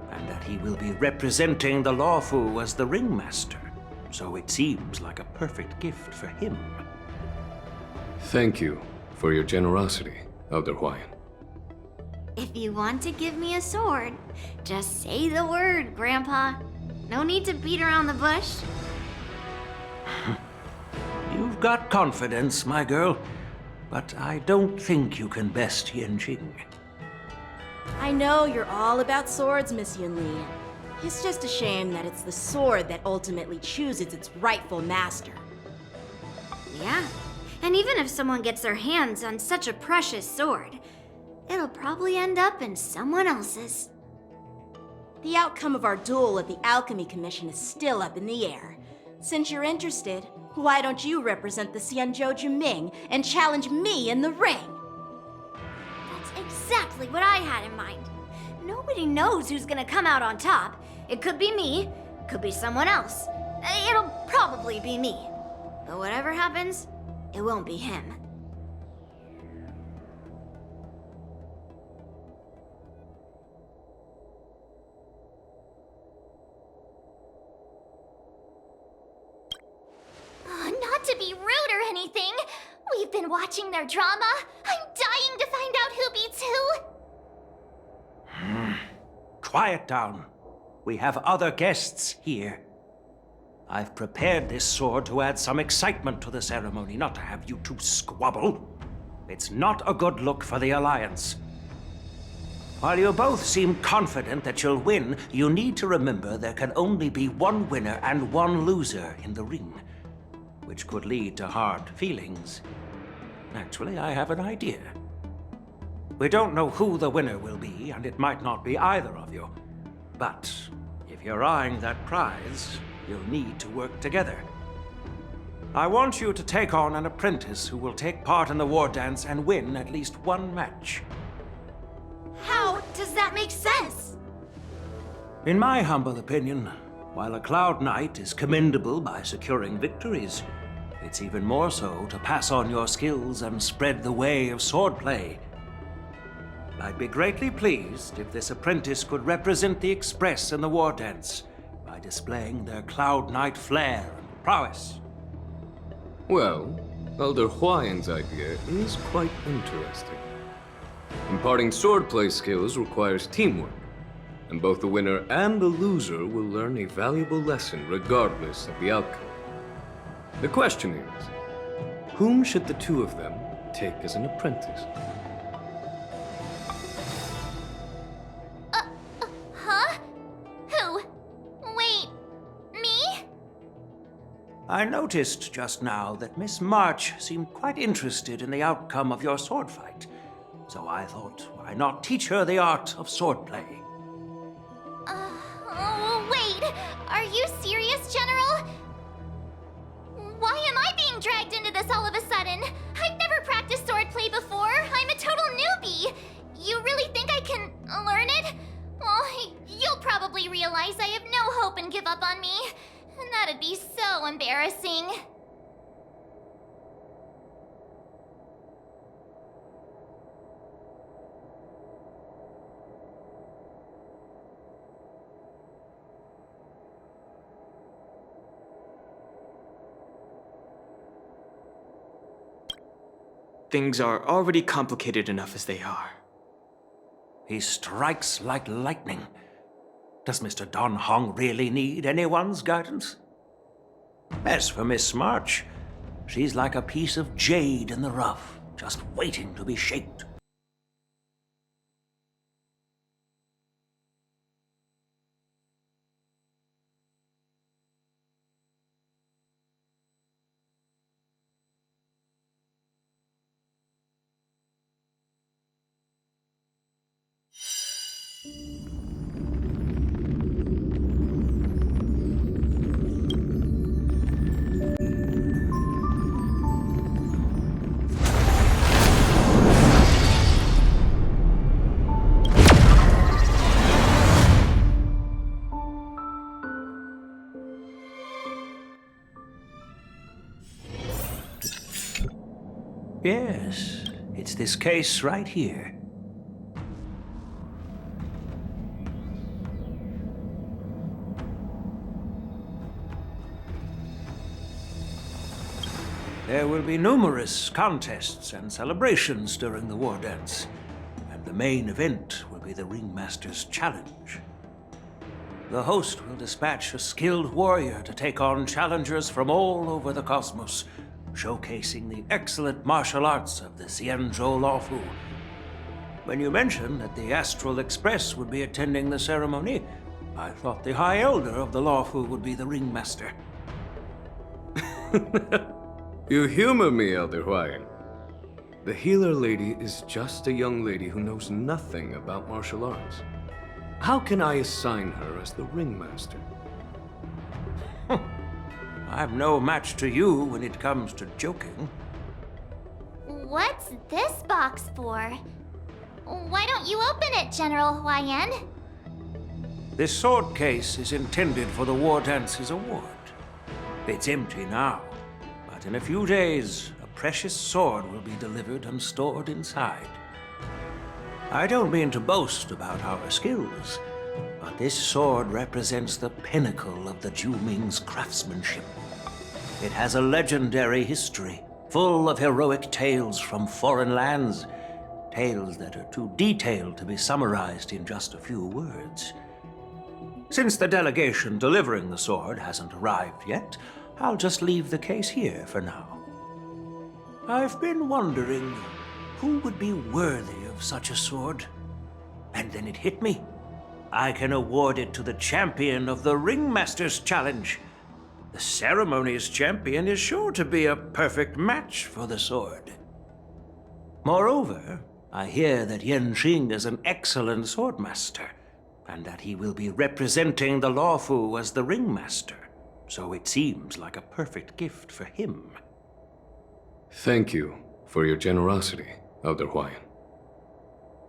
and that he will be representing the Lawfu as the ringmaster. So it seems like a perfect gift for him. Thank you for your generosity, Elder Huayan. If you want to give me a sword, just say the word, Grandpa. No need to beat around the bush. You've got confidence, my girl, but I don't think you can best Yanqing. I know you're all about swords, Miss Yunli. It's just a shame that it's the sword that ultimately chooses its rightful master. Yeah, and even if someone gets their hands on such a precious sword, it'll probably end up in someone else's. The outcome of our duel at the Alchemy Commission is still up in the air. Since you're interested, why don't you represent the Xianzhou Juming and challenge me in the ring? That's exactly what I had in mind. Nobody knows who's gonna come out on top. It could be me, could be someone else. It'll probably be me. But whatever happens, it won't be him. Not to be rude or anything. We've been watching their drama. I'm dying to find out who beats who. Quiet down. We have other guests here. I've prepared this sword to add some excitement to the ceremony, not to have you two squabble. It's not a good look for the Alliance. While you both seem confident that you'll win, you need to remember there can only be one winner and one loser in the ring, which could lead to hard feelings. Actually, I have an idea. We don't know who the winner will be, and it might not be either of you. But if you're eyeing that prize, you'll need to work together. I want you to take on an apprentice who will take part in the war dance and win at least one match. How does that make sense? In my humble opinion, while a Cloud Knight is commendable by securing victories, it's even more so to pass on your skills and spread the way of swordplay. I'd be greatly pleased if this apprentice could represent the Express in the war dance by displaying their Cloud Knight flair and prowess. Well, Elder Huayan's idea is quite interesting. Imparting swordplay skills requires teamwork, and both the winner and the loser will learn a valuable lesson regardless of the outcome. The question is, whom should the two of them take as an apprentice? Huh? Who? Wait, me? I noticed just now that Miss March seemed quite interested in the outcome of your sword fight. So I thought, why not teach her the art of swordplay? Wait, are you serious, General? Why am I being dragged into this all of a sudden? I've never practiced swordplay before. I'm a total newbie. You really think I can learn it? Well, you'll probably realize I have no hope and give up on me. And that'd be so embarrassing. Things are already complicated enough as they are. He strikes like lightning. Does Mr. Don Hong really need anyone's guidance? As for Miss March, she's like a piece of jade in the rough, just waiting to be shaped. Yes, it's this case right here. There will be numerous contests and celebrations during the war dance, and the main event will be the Ringmaster's Challenge. The host will dispatch a skilled warrior to take on challengers from all over the cosmos, showcasing the excellent martial arts of the Xianzhou Lawfu. When you mentioned that the Astral Express would be attending the ceremony, I thought the High Elder of the Lawfu would be the Ringmaster. You humor me, Elder Huayan. The healer lady is just a young lady who knows nothing about martial arts. How can I assign her as the ringmaster? I'm no match to you when it comes to joking. What's this box for? Why don't you open it, General Huayan? This sword case is intended for the War Dance's award. It's empty now, but in a few days, a precious sword will be delivered and stored inside. I don't mean to boast about our skills, but this sword represents the pinnacle of the Juming's craftsmanship. It has a legendary history, full of heroic tales from foreign lands, tales that are too detailed to be summarized in just a few words. Since the delegation delivering the sword hasn't arrived yet, I'll just leave the case here for now. I've been wondering who would be worthy of such a sword. And then it hit me. I can award it to the champion of the Ringmaster's Challenge. The ceremony's champion is sure to be a perfect match for the sword. Moreover, I hear that Yanqing is an excellent swordmaster, and that he will be representing the Lawfu as the Ringmaster. So it seems like a perfect gift for him. Thank you for your generosity, Elder Huayan.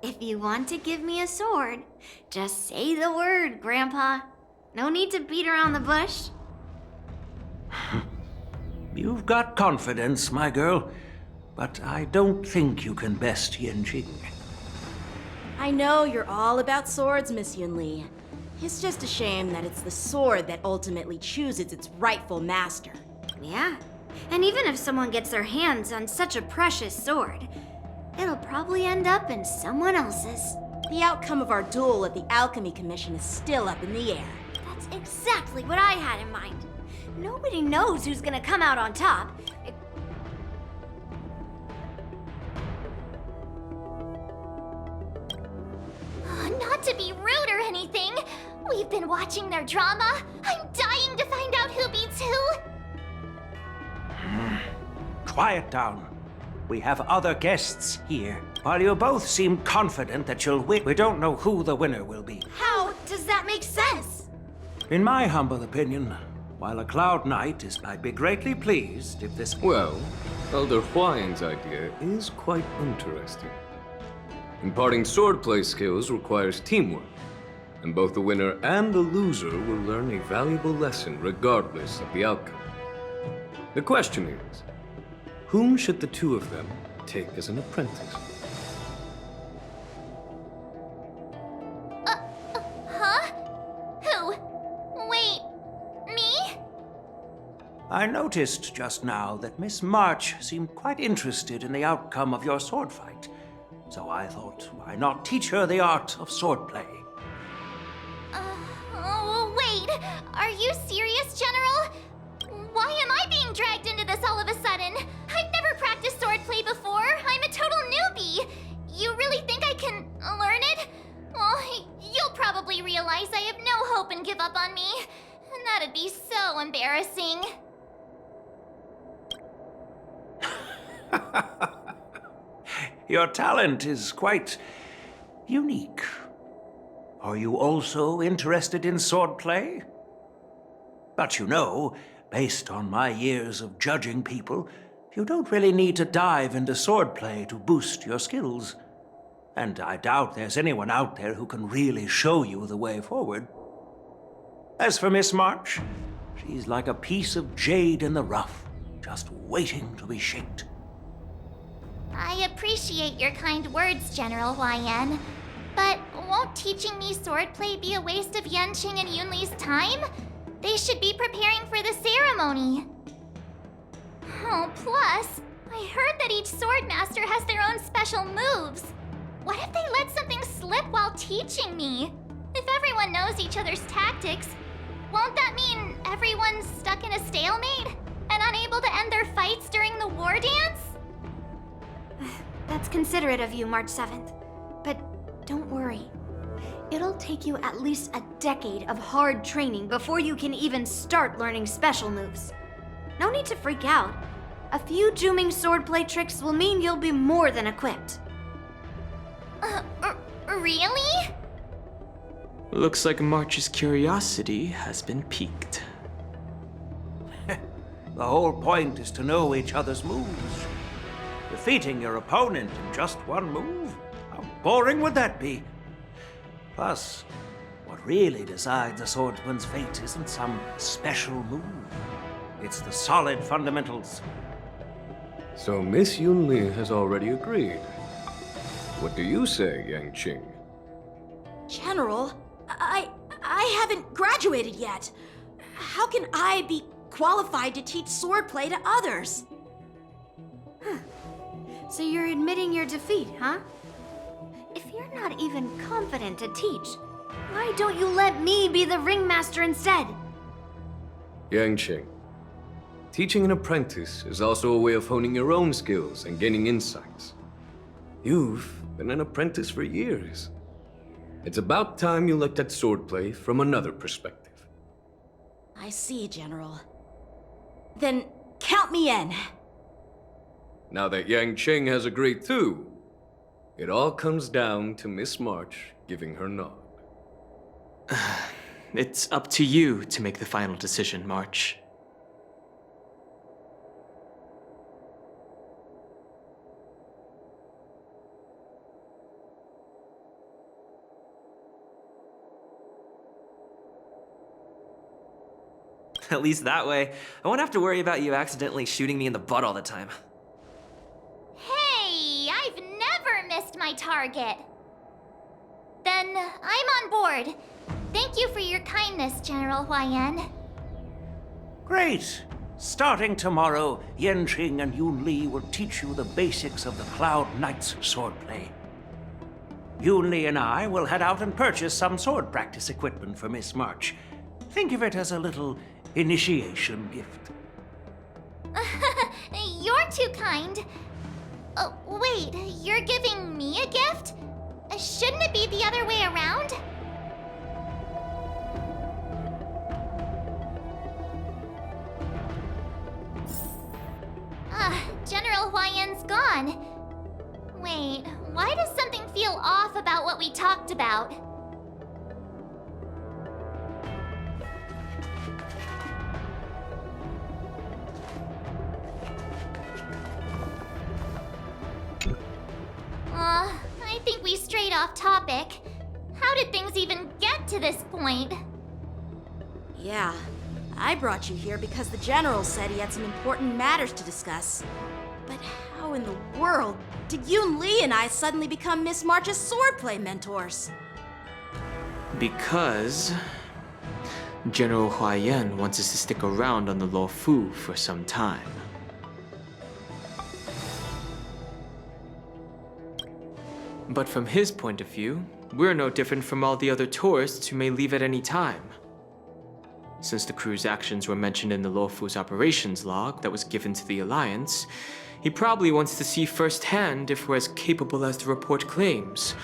If you want to give me a sword, just say the word, Grandpa. No need to beat around the bush. You've got confidence, my girl, but I don't think you can best Yanqing. I know you're all about swords, Miss Yunli. It's just a shame that it's the sword that ultimately chooses its rightful master. Yeah, and even if someone gets their hands on such a precious sword, it'll probably end up in someone else's. The outcome of our duel at the Alchemy Commission is still up in the air. That's exactly what I had in mind. Nobody knows who's gonna come out on top. Not to be rude or anything, we've been watching their drama. I'm dying to find out who beats who. Quiet down. We have other guests here. While you both seem confident that you'll win, we don't know who the winner will be. How does that make sense? In my humble opinion, while a Cloud Knight I'd be greatly pleased if this... Well, Elder Huayan's idea is quite interesting. Imparting swordplay skills requires teamwork, and both the winner and the loser will learn a valuable lesson regardless of the outcome. The question is, whom should the two of them take as an apprentice? Huh? Who? Wait, me? I noticed just now that Miss March seemed quite interested in the outcome of your sword fight. So I thought, why not teach her the art of swordplay? Oh, wait. Are you serious, General? Why am I being dragged into this all of a sudden? I've never practiced swordplay before. I'm a total newbie. You really think I can learn it? Well, you'll probably realize I have no hope and give up on me. And that'd be so embarrassing. Your talent is quite unique. Are you also interested in swordplay? But you know, based on my years of judging people, you don't really need to dive into swordplay to boost your skills. And I doubt there's anyone out there who can really show you the way forward. As for Miss March, she's like a piece of jade in the rough, just waiting to be shaped. I appreciate your kind words, General Huayan. But won't teaching me swordplay be a waste of Yanqing and Yunli's time? They should be preparing for the ceremony. Oh, plus, I heard that each swordmaster has their own special moves. What if they let something slip while teaching me? If everyone knows each other's tactics, won't that mean everyone's stuck in a stalemate and unable to end their fights during the war dance? That's considerate of you, March 7th. But don't worry. It'll take you at least a decade of hard training before you can even start learning special moves. No need to freak out. A few Juming swordplay tricks will mean you'll be more than equipped. Really? Looks like March's curiosity has been piqued. The whole point is to know each other's moves. Defeating your opponent in just one move? How boring would that be? Plus, what really decides a swordsman's fate isn't some special move. It's the solid fundamentals. So Miss Yunli has already agreed. What do you say, Yang Qing? General, I haven't graduated yet. How can I be qualified to teach swordplay to others? So you're admitting your defeat, huh? If you're not even confident to teach, why don't you let me be the ringmaster instead? Yang Qing, teaching an apprentice is also a way of honing your own skills and gaining insights. You've been an apprentice for years. It's about time you looked at swordplay from another perspective. I see, General. Then count me in. Now that Yang Qing has agreed too, it all comes down to Miss March giving her nod. It's up to you to make the final decision, March. At least that way, I won't have to worry about you accidentally shooting me in the butt all the time. Hey, I've never missed my target. Then I'm on board. Thank you for your kindness, General Huaiyan. Great! Starting tomorrow, Yanqing and Yunli will teach you the basics of the Cloud Knight's swordplay. Yunli and I will head out and purchase some sword practice equipment for Miss March. Think of it as a little initiation gift. You're too kind. Wait, you're giving me a gift? Shouldn't it be the other way around? General Huaiyan's gone. Wait, why does something feel off about what we talked about? I think we strayed off topic. How did things even get to this point? Yeah, I brought you here because the General said he had some important matters to discuss. But how in the world did Yunli and I suddenly become Miss March's swordplay mentors? Because General Huaiyan wants us to stick around on the Luofu for some time. But from his point of view, we're no different from all the other tourists who may leave at any time. Since the crew's actions were mentioned in the Luofu's operations log that was given to the Alliance, he probably wants to see firsthand if we're as capable as the report claims,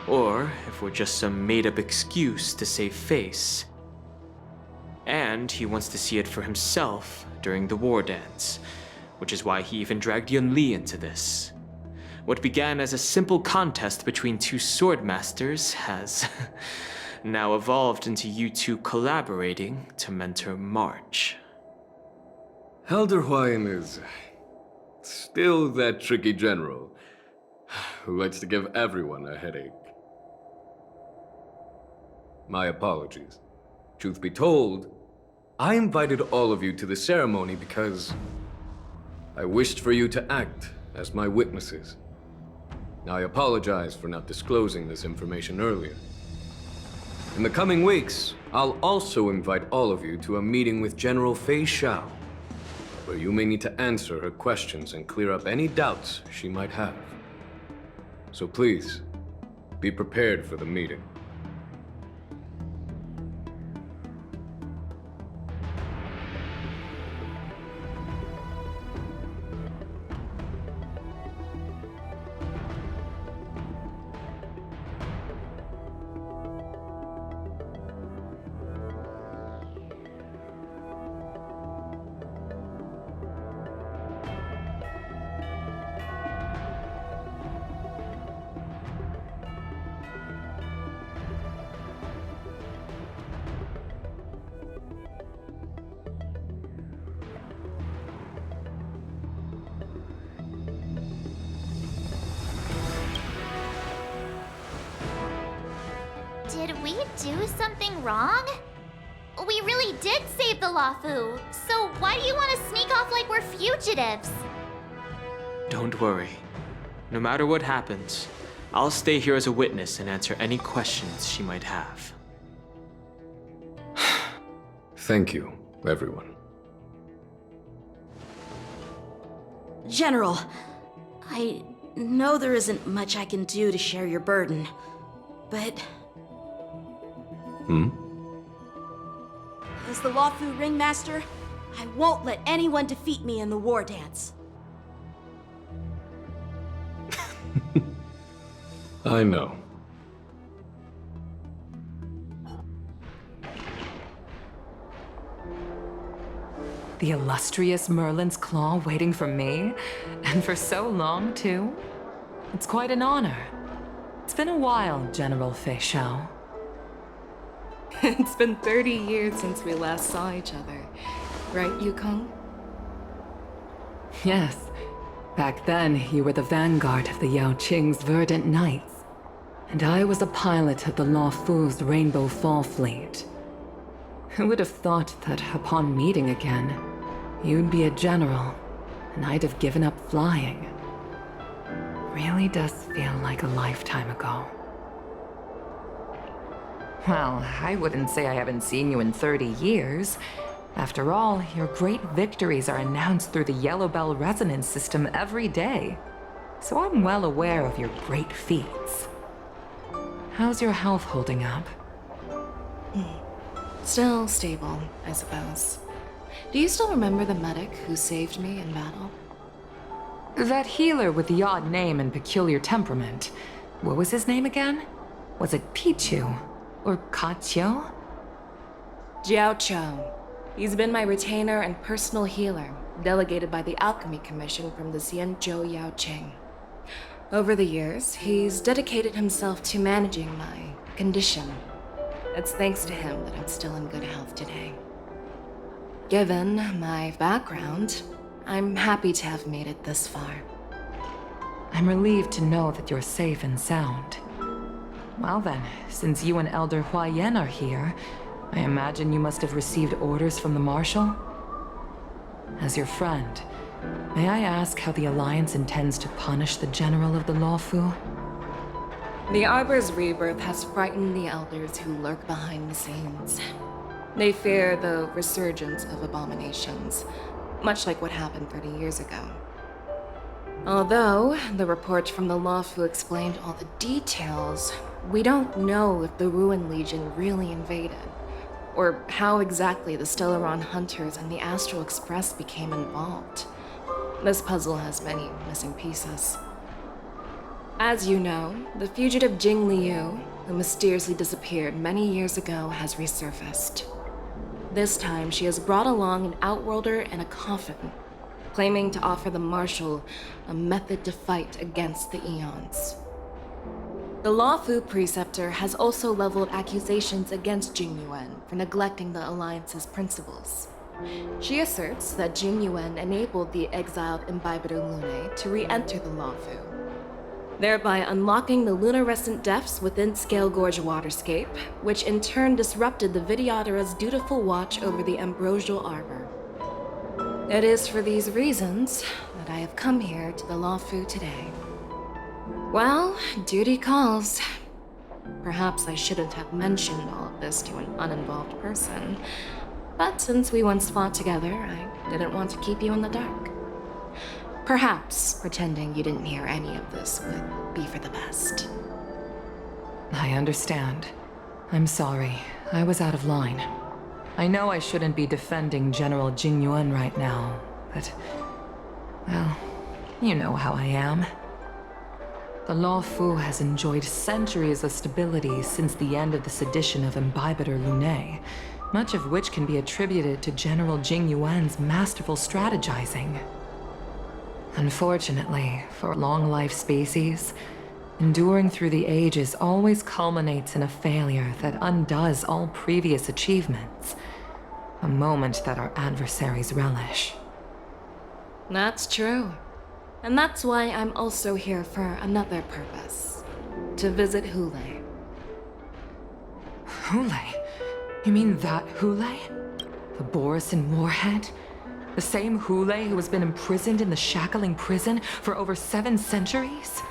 or if we're just some made-up excuse to save face. And he wants to see it for himself during the war dance, which is why he even dragged Yunli into this. What began as a simple contest between two swordmasters has now evolved into you two collaborating to mentor March. Elder Huaiyan is still that tricky general who likes to give everyone a headache. My apologies. Truth be told, I invited all of you to the ceremony because I wished for you to act as my witnesses. I apologize for not disclosing this information earlier. In the coming weeks, I'll also invite all of you to a meeting with General Fei Xiao. where you may need to answer her questions and clear up any doubts she might have. So please, be prepared for the meeting. Did we do something wrong? We really did save the Lawfu, so why do you want to sneak off like we're fugitives? Don't worry. No matter what happens, I'll stay here as a witness and answer any questions she might have. Thank you, everyone. General, I know there isn't much I can do to share your burden, but as the Lawfu Ringmaster, I won't let anyone defeat me in the war dance. I know. The illustrious Merlin's Claw waiting for me? And for so long, too? It's quite an honor. It's been a while, General Fei Shao. It's been 30 years since we last saw each other. Right, Yukong? Yes. Back then, you were the vanguard of the Yao Qing's Verdant Knights. And I was a pilot of the Lawfu's Rainbow Fall Fleet. Who would have thought that upon meeting again, you'd be a general, and I'd have given up flying. Really does feel like a lifetime ago. Well, I wouldn't say I haven't seen you in 30 years. After all, your great victories are announced through the Yellow Bell resonance system every day. So I'm well aware of your great feats. How's your health holding up? Still stable, I suppose. Do you still remember the medic who saved me in battle? That healer with the odd name and peculiar temperament. What was his name again? Was it Pichu? Or Kachio? Jiao Chou. He's been my retainer and personal healer, delegated by the Alchemy Commission from the Xianzhou Yao Qing. Over the years, he's dedicated himself to managing my condition. It's thanks to him that I'm still in good health today. Given my background, I'm happy to have made it this far. I'm relieved to know that you're safe and sound. Well then, since you and Elder Huayan are here, I imagine you must have received orders from the Marshal? As your friend, may I ask how the Alliance intends to punish the General of the Lawfu? The Arbor's rebirth has frightened the elders who lurk behind the scenes. They fear the resurgence of abominations, much like what happened 30 years ago. Although the report from the Lawfu explained all the details, we don't know if the Ruin Legion really invaded, or how exactly the Stellaron Hunters and the Astral Express became involved. This puzzle has many missing pieces. As you know, the fugitive Jing Liu, who mysteriously disappeared many years ago, has resurfaced. This time, she has brought along an outworlder and a coffin, claiming to offer the Marshal a method to fight against the Eons. The Lawfu Preceptor has also leveled accusations against Jing Yuan for neglecting the Alliance's principles. She asserts that Jing Yuan enabled the exiled Imbibitor Lunae to re-enter the Lawfu, thereby unlocking the lunarescent depths within Scale Gorge Waterscape, which in turn disrupted the Vidyadhara's dutiful watch over the Ambrosial Arbor. It is for these reasons that I have come here to the Lawfu today. Well, duty calls. Perhaps I shouldn't have mentioned all of this to an uninvolved person, But since we once fought together, I didn't want to keep you in the dark. Perhaps pretending you didn't hear any of this would be for the best. I understand. I'm sorry. I was out of line. I know I shouldn't be defending General Jingyuan right now, but... well, you know how I am. The Law Fu has enjoyed centuries of stability since the end of the sedition of Imbibitor Lune, much of which can be attributed to General Jingyuan's masterful strategizing. Unfortunately, for long-life species, enduring through the ages always culminates in a failure that undoes all previous achievements, a moment that our adversaries relish. That's true. And that's why I'm also here for another purpose. To visit Hule. Hule? You mean that Hule? The Borisin warhead? The same Hule who has been imprisoned in the Shackling prison for over 7 centuries?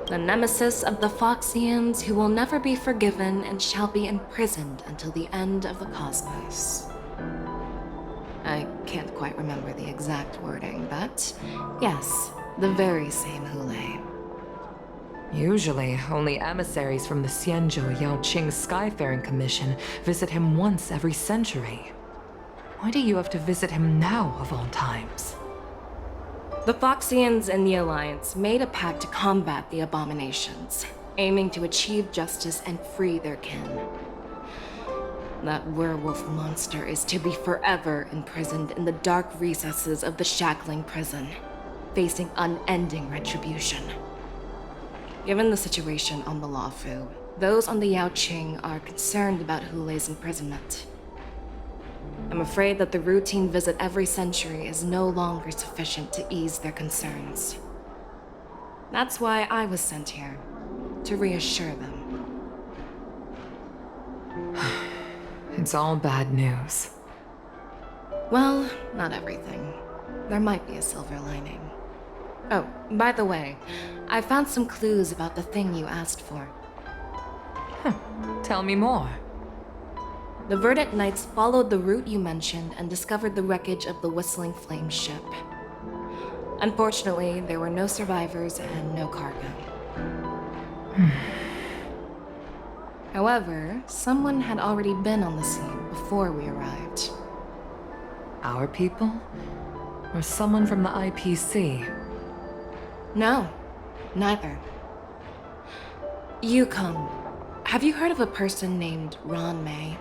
The nemesis of the Foxians who will never be forgiven and shall be imprisoned until the end of the cosmos. I can't quite remember the exact wording, but yes, the very same Hule. Usually, only emissaries from the Xianzhou Yaoqing Skyfaring Commission visit him once every century. Why do you have to visit him now, of all times? The Foxians and the Alliance made a pact to combat the abominations, aiming to achieve justice and free their kin. That werewolf monster is to be forever imprisoned in the dark recesses of the Shackling prison, facing unending retribution. Given the situation on the Law Fu, those on the Yaoqing are concerned about Hule's imprisonment. I'm afraid that the routine visit every century is no longer sufficient to ease their concerns. That's why I was sent here, to reassure them. It's all bad news. Well, not everything. There might be a silver lining. Oh, by the way, I found some clues about the thing you asked for. Tell me more. The Verdant Knights followed the route you mentioned and discovered the wreckage of the Whistling Flame ship. Unfortunately, there were no survivors and no cargo. However, someone had already been on the scene before we arrived. Our people? Or someone from the IPC? No, neither. Yukong, have you heard of a person named Ron May?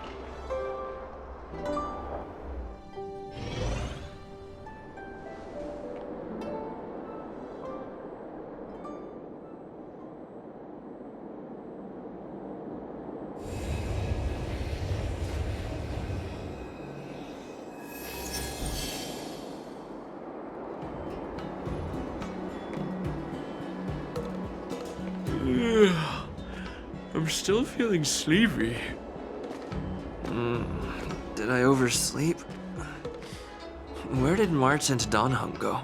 I'm still feeling sleepy. Did I oversleep? Where did March and Donhum go?